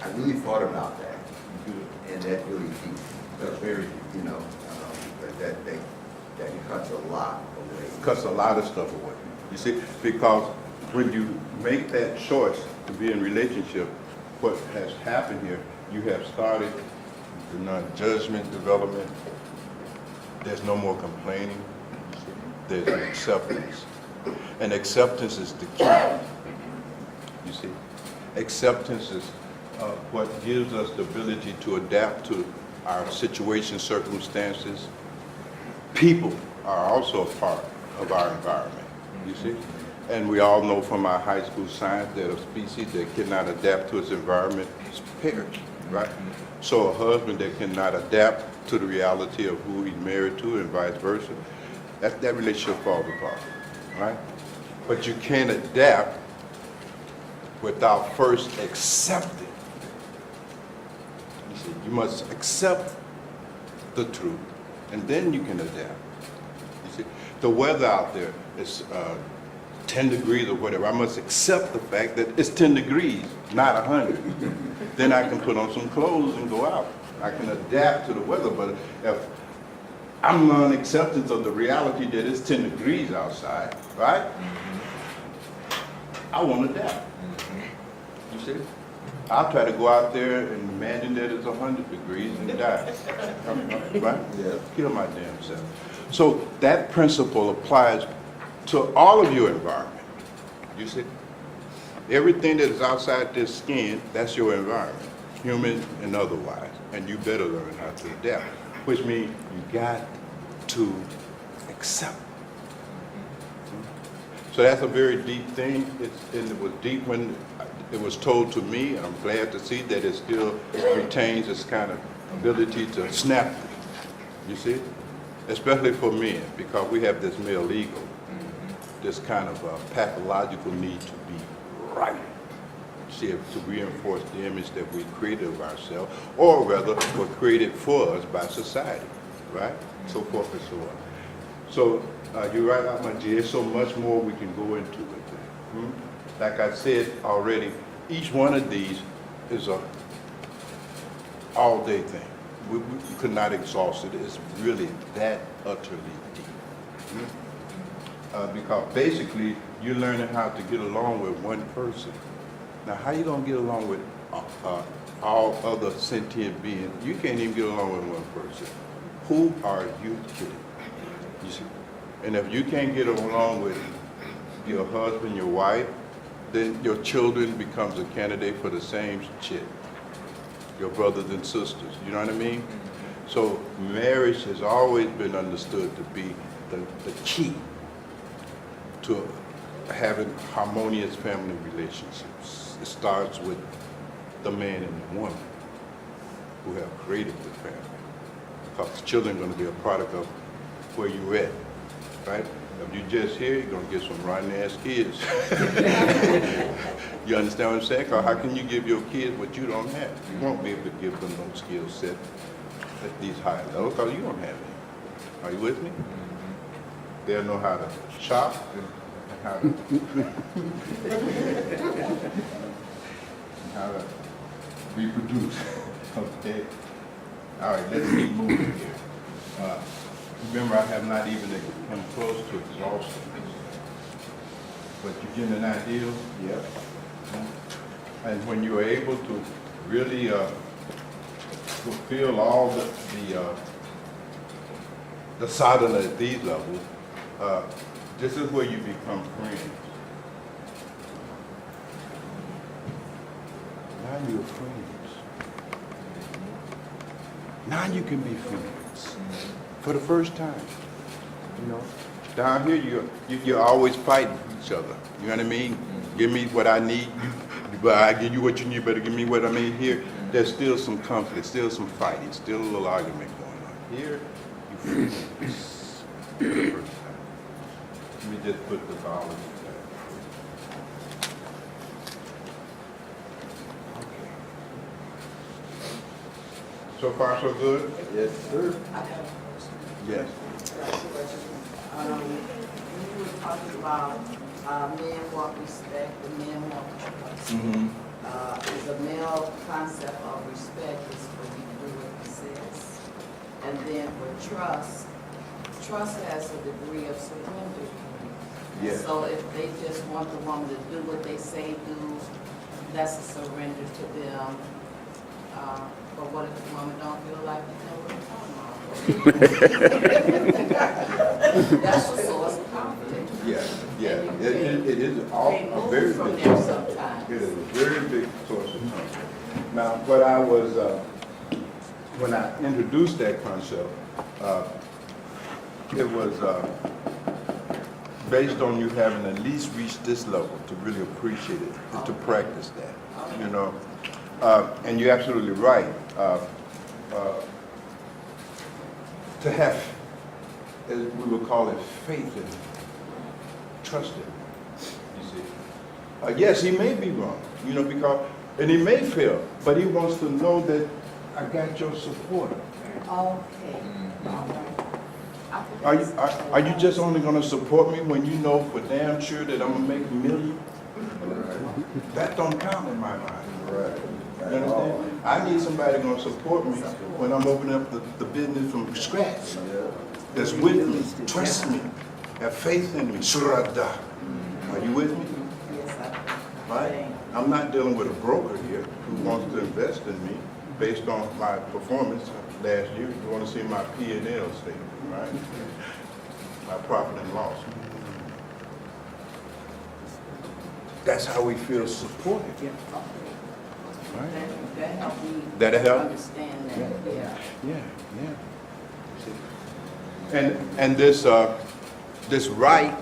I really thought about that, and that's really deep. That's very deep. You know, that cuts a lot away. Cuts a lot of stuff away. You see, because when you make that choice to be in relationship, what has happened here, you have started the non-judgment development. There's no more complaining. There's an acceptance. And acceptance is the key. You see, acceptance is what gives us the ability to adapt to our situation, circumstances. People are also a part of our environment, you see? And we all know from our high school science that a species that cannot adapt to its environment is perished, right? So a husband that cannot adapt to the reality of who he's married to and vice versa, that relationship falls apart, right? But you can't adapt without first accepting. You see, you must accept the truth, and then you can adapt. You see, the weather out there is 10 degrees or whatever. I must accept the fact that it's 10 degrees, not 100. Then I can put on some clothes and go out. I can adapt to the weather, but if I'm non-acceptance of the reality that it's 10 degrees outside, right? I won't adapt. You see? I'll try to go out there and imagine that it's 100 degrees and die. Right? Yeah. Kill my damn self. So that principle applies to all of your environment. You see? Everything that is outside this skin, that's your environment, human and otherwise. And you better learn how to adapt, which means you got to accept. So that's a very deep thing. And it was deep when it was told to me, and I'm glad to see that it still retains its kind of ability to snap, you see? Especially for men, because we have this male ego, this kind of pathological need to be right. See, to reinforce the image that we created of ourselves, or rather, were created for us by society, right? So forth and so on. So you're right out my G. There's so much more we can go into with that. Like I said already, each one of these is a all-day thing. We could not exhaust it. It's really that utterly deep. Because basically, you're learning how to get along with one person. Now, how you gonna get along with all other sentient beings? You can't even get along with one person. Who are you kidding? You see? And if you can't get along with your husband, your wife, then your children becomes a candidate for the same shit. Your brothers and sisters, you know what I mean? So marriage has always been understood to be the key to having harmonious family relationships. It starts with the man and the woman who have created the family. Because children are going to be a product of where you're at, right? If you're just here, you're going to get some rotten-ass kids. You understand what I'm saying? Because how can you give your kids what you don't have? You won't be able to give them those skill set at these high levels because you don't have any. Are you with me? They'll know how to chop and how to reproduce. Okay. All right, let's keep moving here. remember, I have not even come close to exhaustion. But you get an idea? Yep. And when you're able to really fulfill all the sadhana at these levels, this is where you become friends. Now you're friends. Now you can be friends for the first time. You know, down here you're always fighting each other. You know what I mean? Give me what I need, but I give you what you need. Better give me what I need. Here, there's still some conflict, still some fighting, still a little argument going on. Here, you friends for the first time. Let me just put the dollars in there. Okay. So far, so good? Yes, sir. I have a question. Yes. You were talking about men want respect and men want trust. Mm-hmm. Is a male concept of respect is for you to do what he says. And then for trust has a degree of surrender. Yes. So if they just want the woman to do what they say do, that's a surrender to them. But what if the woman don't feel like it, then we're talking about? That's a source of conflict. Yeah, yeah. And It is a very move from big there source. sometimes. It is a very big source of conflict. Now, what I was, when I introduced that concept, it was based on you having at least reached this level to really appreciate it, and to practice that, you know. And you're absolutely right. To have, as we would call it, faith in, trust in, you see. Yes, he may be wrong, you know, and he may fail, but he wants to know that I got your support. Okay. Are you just only gonna support me when you know for damn sure that I'm gonna make $1 million? That don't count in my mind. Right. You understand? I need somebody gonna support me when I'm opening up the business from scratch. That's with me, trust me, have faith in me, shraddha. Are you with me? Yes, Right? I'm not dealing with a broker here who wants to invest in me based on my performance last year. You wanna see my P&L statement, right? My profit and loss. That's how we feel supported. Right? That helped me That'll help? understand that, yeah. Yeah. And this right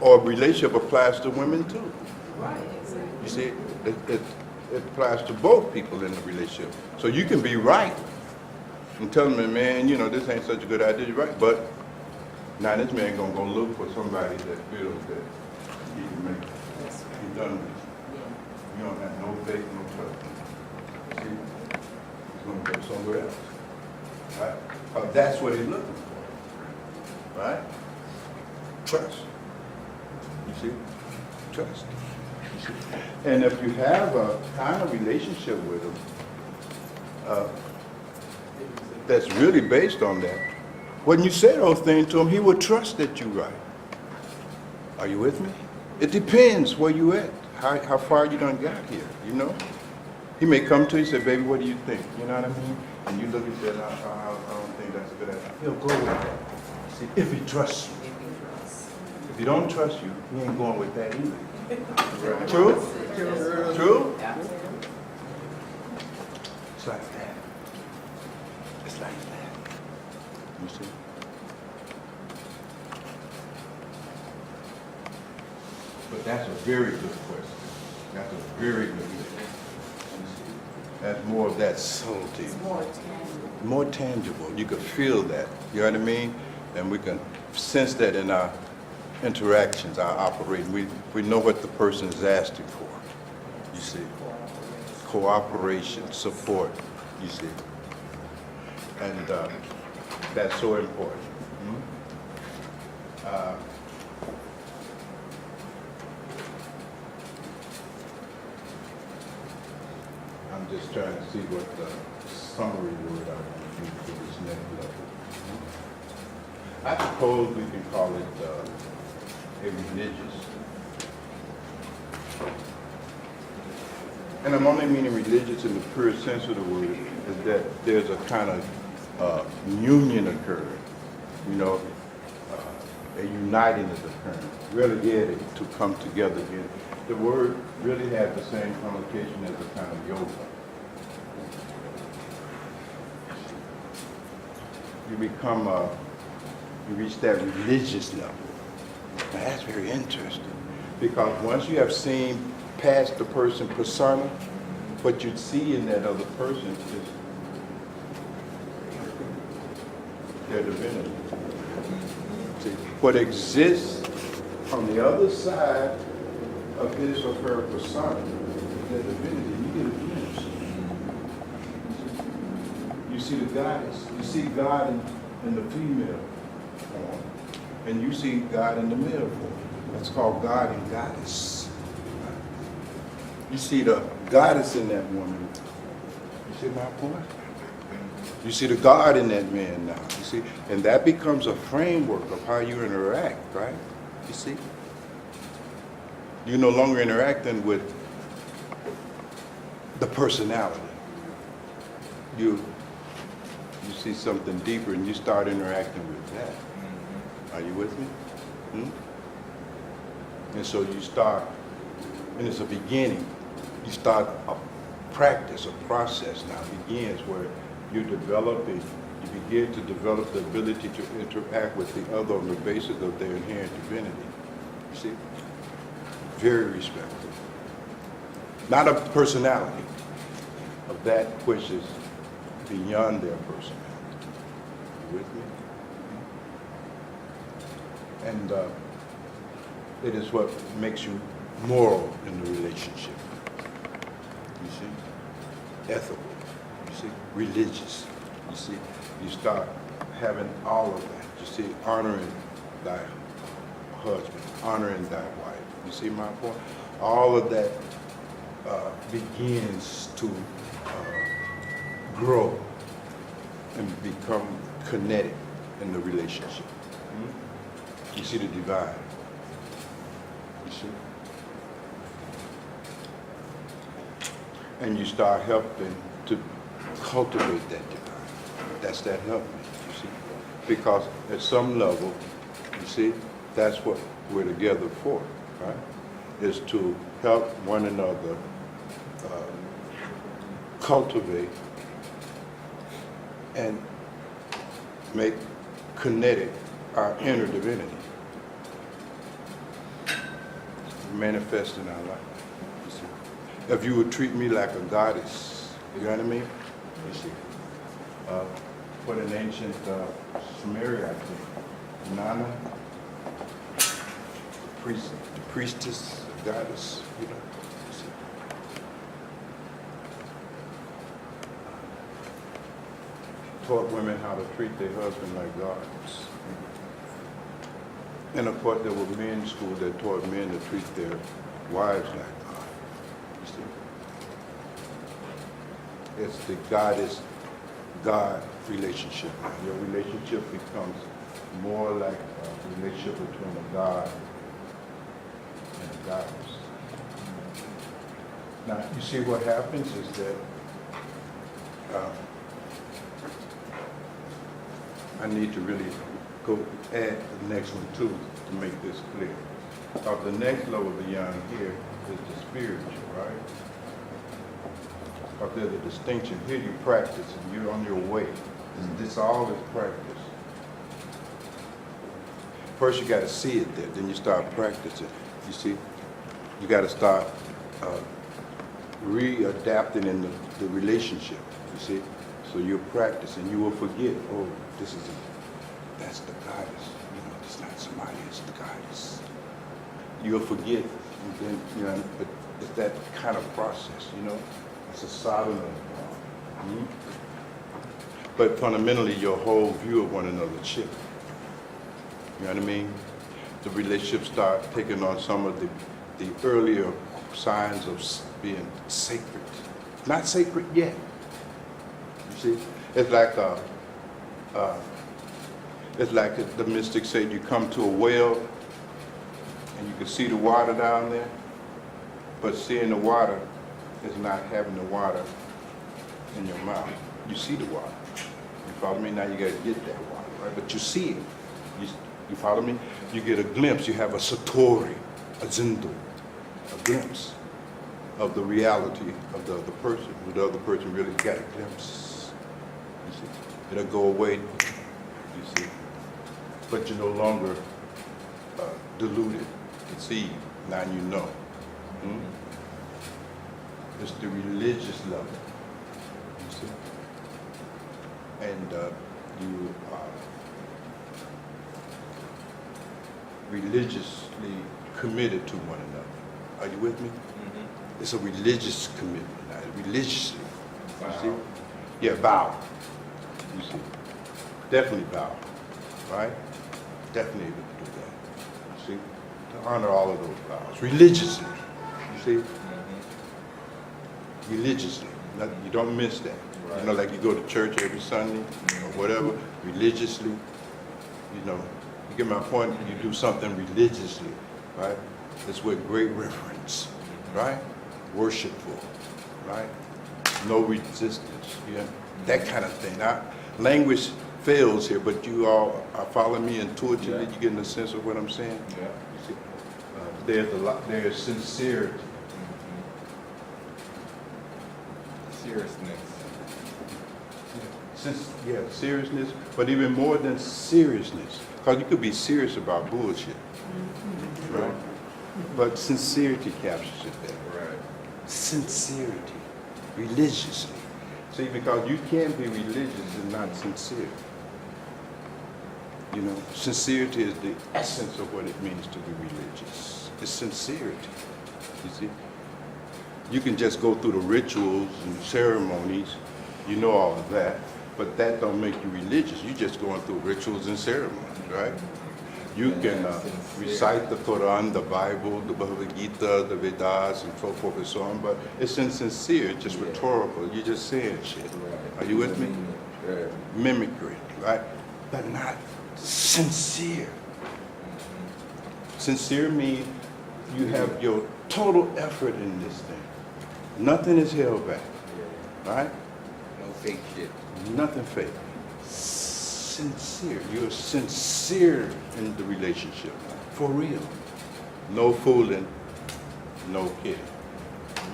or relationship applies to women too. Right, exactly. You see, it applies to both people in the relationship. So you can be right and tell them, man, you know, this ain't such a good idea, you're right, but now this man gonna go look for somebody that feels that he can make it. That's right. He done this. Yeah. You don't have no faith, no trust. See, he's gonna go somewhere else, right? That's what he's looking for, right? Trust. You see, trust. You see? And if you have a kind of relationship with him that's really based on that, when you say those things to him, he will trust that you're right. Are you with me? It depends where you at. How far you done got here, you know? He may come to you and say, baby, what do you think? You know what I mean? And you look and say, I don't think that's a good idea. He'll go with that. See, if he trusts you. If he don't trust you, he ain't going with that either. True? True? Absolutely. It's like that. It's like that. You see? But that's a very good question. That's a very good question. That's more of that subtlety. It's more tangible. More tangible. You could feel that. You know what I mean? And we can sense that in our interactions, our operating. We know what the person is asking for. You see? Cooperation, support. You see? And that's so important. I'm just trying to see what the summary word I want to use for this next level. I suppose we can call it a religious. And I'm only meaning religious in the pure sense of the word, is that there's a kind of union occurring, you know, a uniting is occurring, really getting to come together again. The word really has the same connotation as a kind of yoga. You become, you reach that religious level. Now that's very interesting, because once you have seen past the person persona, what you see in that other person is their divinity. See, what exists on the other side of his or her persona is their divinity. You get a glimpse. You see the goddess. You see God in the female form, and you see God in the male form. That's called God and goddess. You see the goddess in that woman. You see my point? You see the God in that man now. You see, and that becomes a framework of how you interact, right? You see, you're no longer interacting with the personality. You see something deeper, and you start interacting with that. Are you with me? And so you start, and it's a beginning. You start a practice, a process now begins where you begin to develop the ability to interact with the other on the basis of their inherent divinity. You see? Very respectful. Not a personality, of that which is beyond their personality. You with me? And it is what makes you moral in the relationship. You see? Ethical. You see? Religious. You see? You start having all of that. You see? Honoring thy husband, honoring thy wife. You see my point? All of that begins to grow and become kinetic in the relationship. You see the divide. You see? And you start helping to cultivate that divide. That's that helping, you see? Because at some level, you see, that's what we're together for, right? Is to help one another cultivate and make kinetic our inner divinity. Manifest in our life. You see? If you would treat me like a goddess, you know what I mean? You see? What an ancient Sumeria, I think. Nana, the priestess, the goddess, you know. You see? Taught women how to treat their husband like gods. And of course, there were men's schools that taught men to treat their wives like God. You see? It's the goddess-God relationship. Your relationship becomes more like a relationship between a God and a goddess. Now, you see what happens is that I need to really go add the next one too to make this clear. The next level beyond here is the spiritual, right? There's a distinction. Here you practice and you're on your way. This all is practice. First you got to see it there, then you start practicing. You see, you got to start readapting in the relationship, you see? So you'll practice and you will forget, oh, that's the goddess. You know, it's not somebody, it's the goddess. You'll forget, and then, you know, but it's that kind of process, you know? It's a sodomy. But fundamentally, your whole view of one another shifts. You know what I mean? The relationship starts taking on some of the earlier signs of being sacred. Not sacred yet. You see? It's like It's like the mystics say, you come to a well and you can see the water down there, but seeing the water is not having the water in your mouth. You see the water. You follow me? Now you got to get that water, right? But you see it. You follow me? You get a glimpse. You have a satori, a zindu, a glimpse of the reality of the other person. The other person really got a glimpse. You see? It'll go away, you see. But you're no longer deluded, deceived. Now you know. It's the religious level, you see. And you are religiously committed to one another. Are you with me? It's a religious commitment, now, religiously. You see? Yeah, vow. You see? Definitely vow, right? Definitely able to do that. You see? To honor all of those vows, religiously. You see? Religiously. You don't miss that. Right. You know, like you go to church every Sunday or whatever, religiously, you know, you get my point, you do something religiously, right? It's with great reverence, right? Worshipful, right? No resistance, yeah? That kind of thing. Now, language fails here, but you all are following me intuitively. You getting a sense of what I'm saying? Yeah. You see, there's sincerity. Seriousness. Seriousness, but even more than seriousness, because you could be serious about bullshit, right? But sincerity captures it there. Right. Sincerity, religiously. See, because you can't be religious and not sincere. You know, sincerity is the essence of what it means to be religious. It's sincerity, you see. You can just go through the rituals and ceremonies, you know all of that, but that don't make you religious. You're just going through rituals and ceremonies, right? You can recite the Quran, the Bible, the Bhagavad Gita, the Vedas, and so forth and so on, but it's insincere, it's just rhetorical. You're just saying shit. Are you with me? Mimicry, right? But not sincere. Sincere means you have your total effort in this thing. Nothing is held back, right? No fake shit. Nothing fake. Sincere. You're sincere in the relationship. For real. No fooling, no kidding.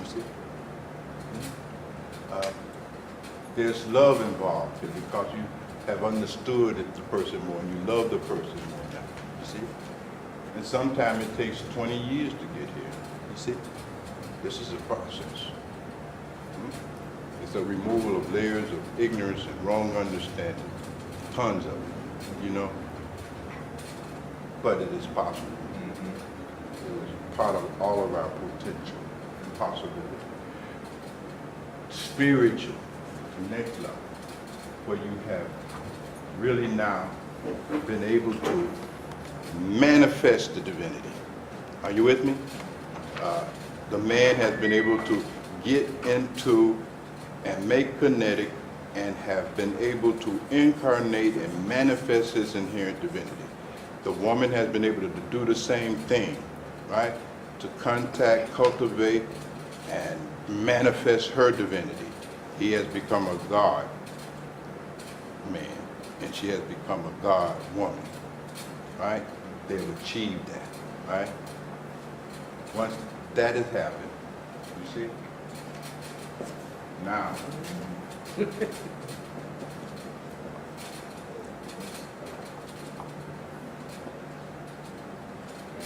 You see? There's love involved here because you have understood the person more and you love the person more now. You see? And sometimes it takes 20 years to get here. You see? This is a process. It's a removal of layers of ignorance and wrong understanding. Tons of it, you know. But it is possible. It is part of all of our potential and possibility. Spiritual, the next level, where you have really now been able to manifest the divinity. Are you with me? The man has been able to get into and make kinetic and have been able to incarnate and manifest his inherent divinity. The woman has been able to do the same thing, right? To contact, cultivate, and manifest her divinity. He has become a God man, and she has become a God woman, right? They've achieved that, right? Once that has happened, you see? Now,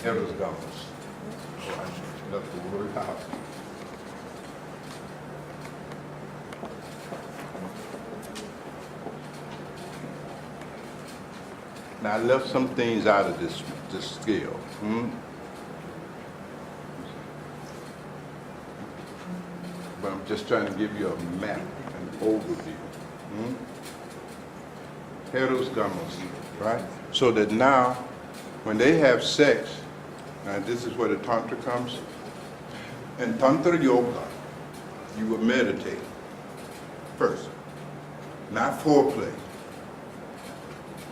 Heather's Gummers. Oh, I left the word out. Now, I left some things out of this scale. But I'm just trying to give you a map, an overview. Heros Gamos, right? So that now, when they have sex, now this is where the Tantra comes. In Tantra Yoga, you will meditate first, not foreplay.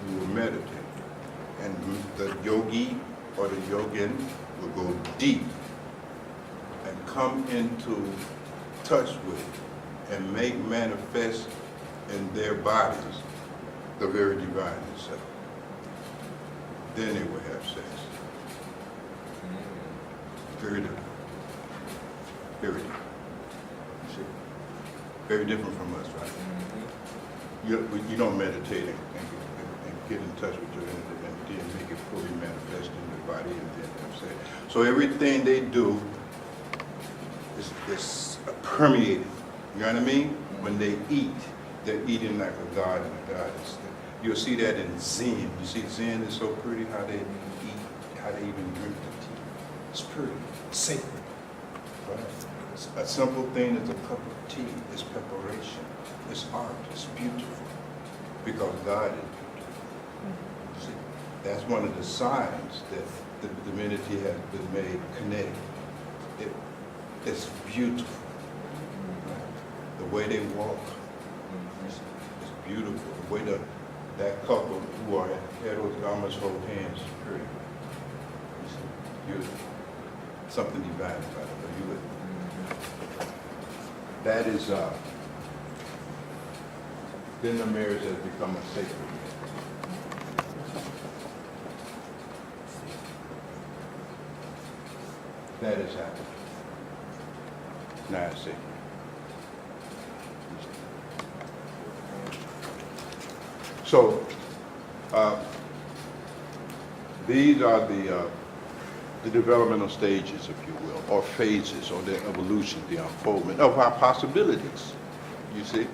you will meditate. And the yogi or the yogin will go deep and come into touch with and make manifest in their bodies the very divine itself. Then they will have sex. Very different. Very different. You see? Very different from us, right? You don't meditate and get in touch with your entity and then make it fully manifest in your body and then have sex. So everything they do is permeated. You know what I mean? When they eat, they're eating like a god and a goddess. You'll see that in Zen. You see Zen is so pretty how they eat, how they even drink the tea. It's pretty, it's sacred. Right? It's a simple thing is a cup of tea. It's preparation. It's art. It's beautiful. Because God is beautiful. See, that's one of the signs that the divinity has been made kinetic. It's beautiful. Right? The way they walk. It's beautiful. The way that couple who are heterogynous hold hands is pretty. It's beautiful. Something divine about it. Are you with me? That is, then the marriage has become a sacred marriage. That has happened. Now it's sacred. So, these are the developmental stages, if you will, or phases, or the evolution, the unfoldment of our possibilities, you see,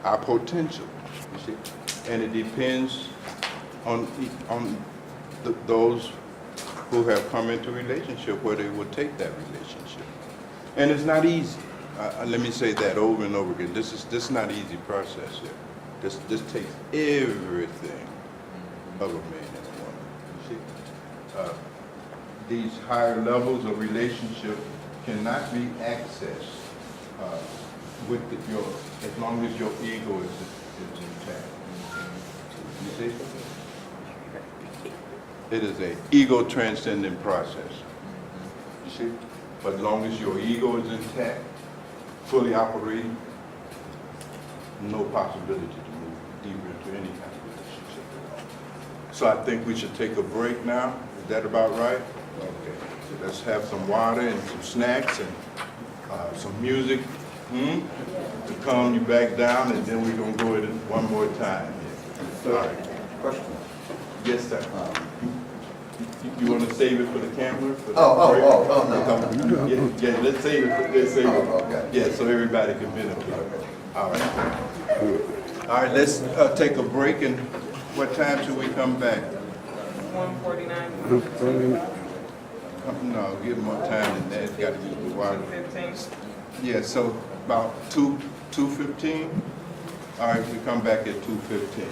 our potential, you see, and it depends on those who have come into relationship where they will take that relationship. And it's not easy. Let me say that over and over again. This is not an easy process here. This takes everything of a man and a woman. You see, these higher levels of relationship cannot be accessed with your, as long as your ego is intact. You see, it is an ego transcendent process. You see, but as long as your ego is intact, fully operating, no possibility to move deeper into any kind of relationship at all. So I think we should take a break now. Is that about right? Okay. So let's have some water and some snacks and some music to calm you back down, and then we're going to go in one more time. All right. Question. Yes, sir. You want to save it for the camera? For the no. Yeah, let's save it. Let's save it. Okay. Yeah, so everybody can benefit. All right. All right, let's take a break, and what time should we come back? 1:49. No, give more time than that. It's got to be the water. 2:15. Yeah, so about 2:15. All right, we come back at 2:15.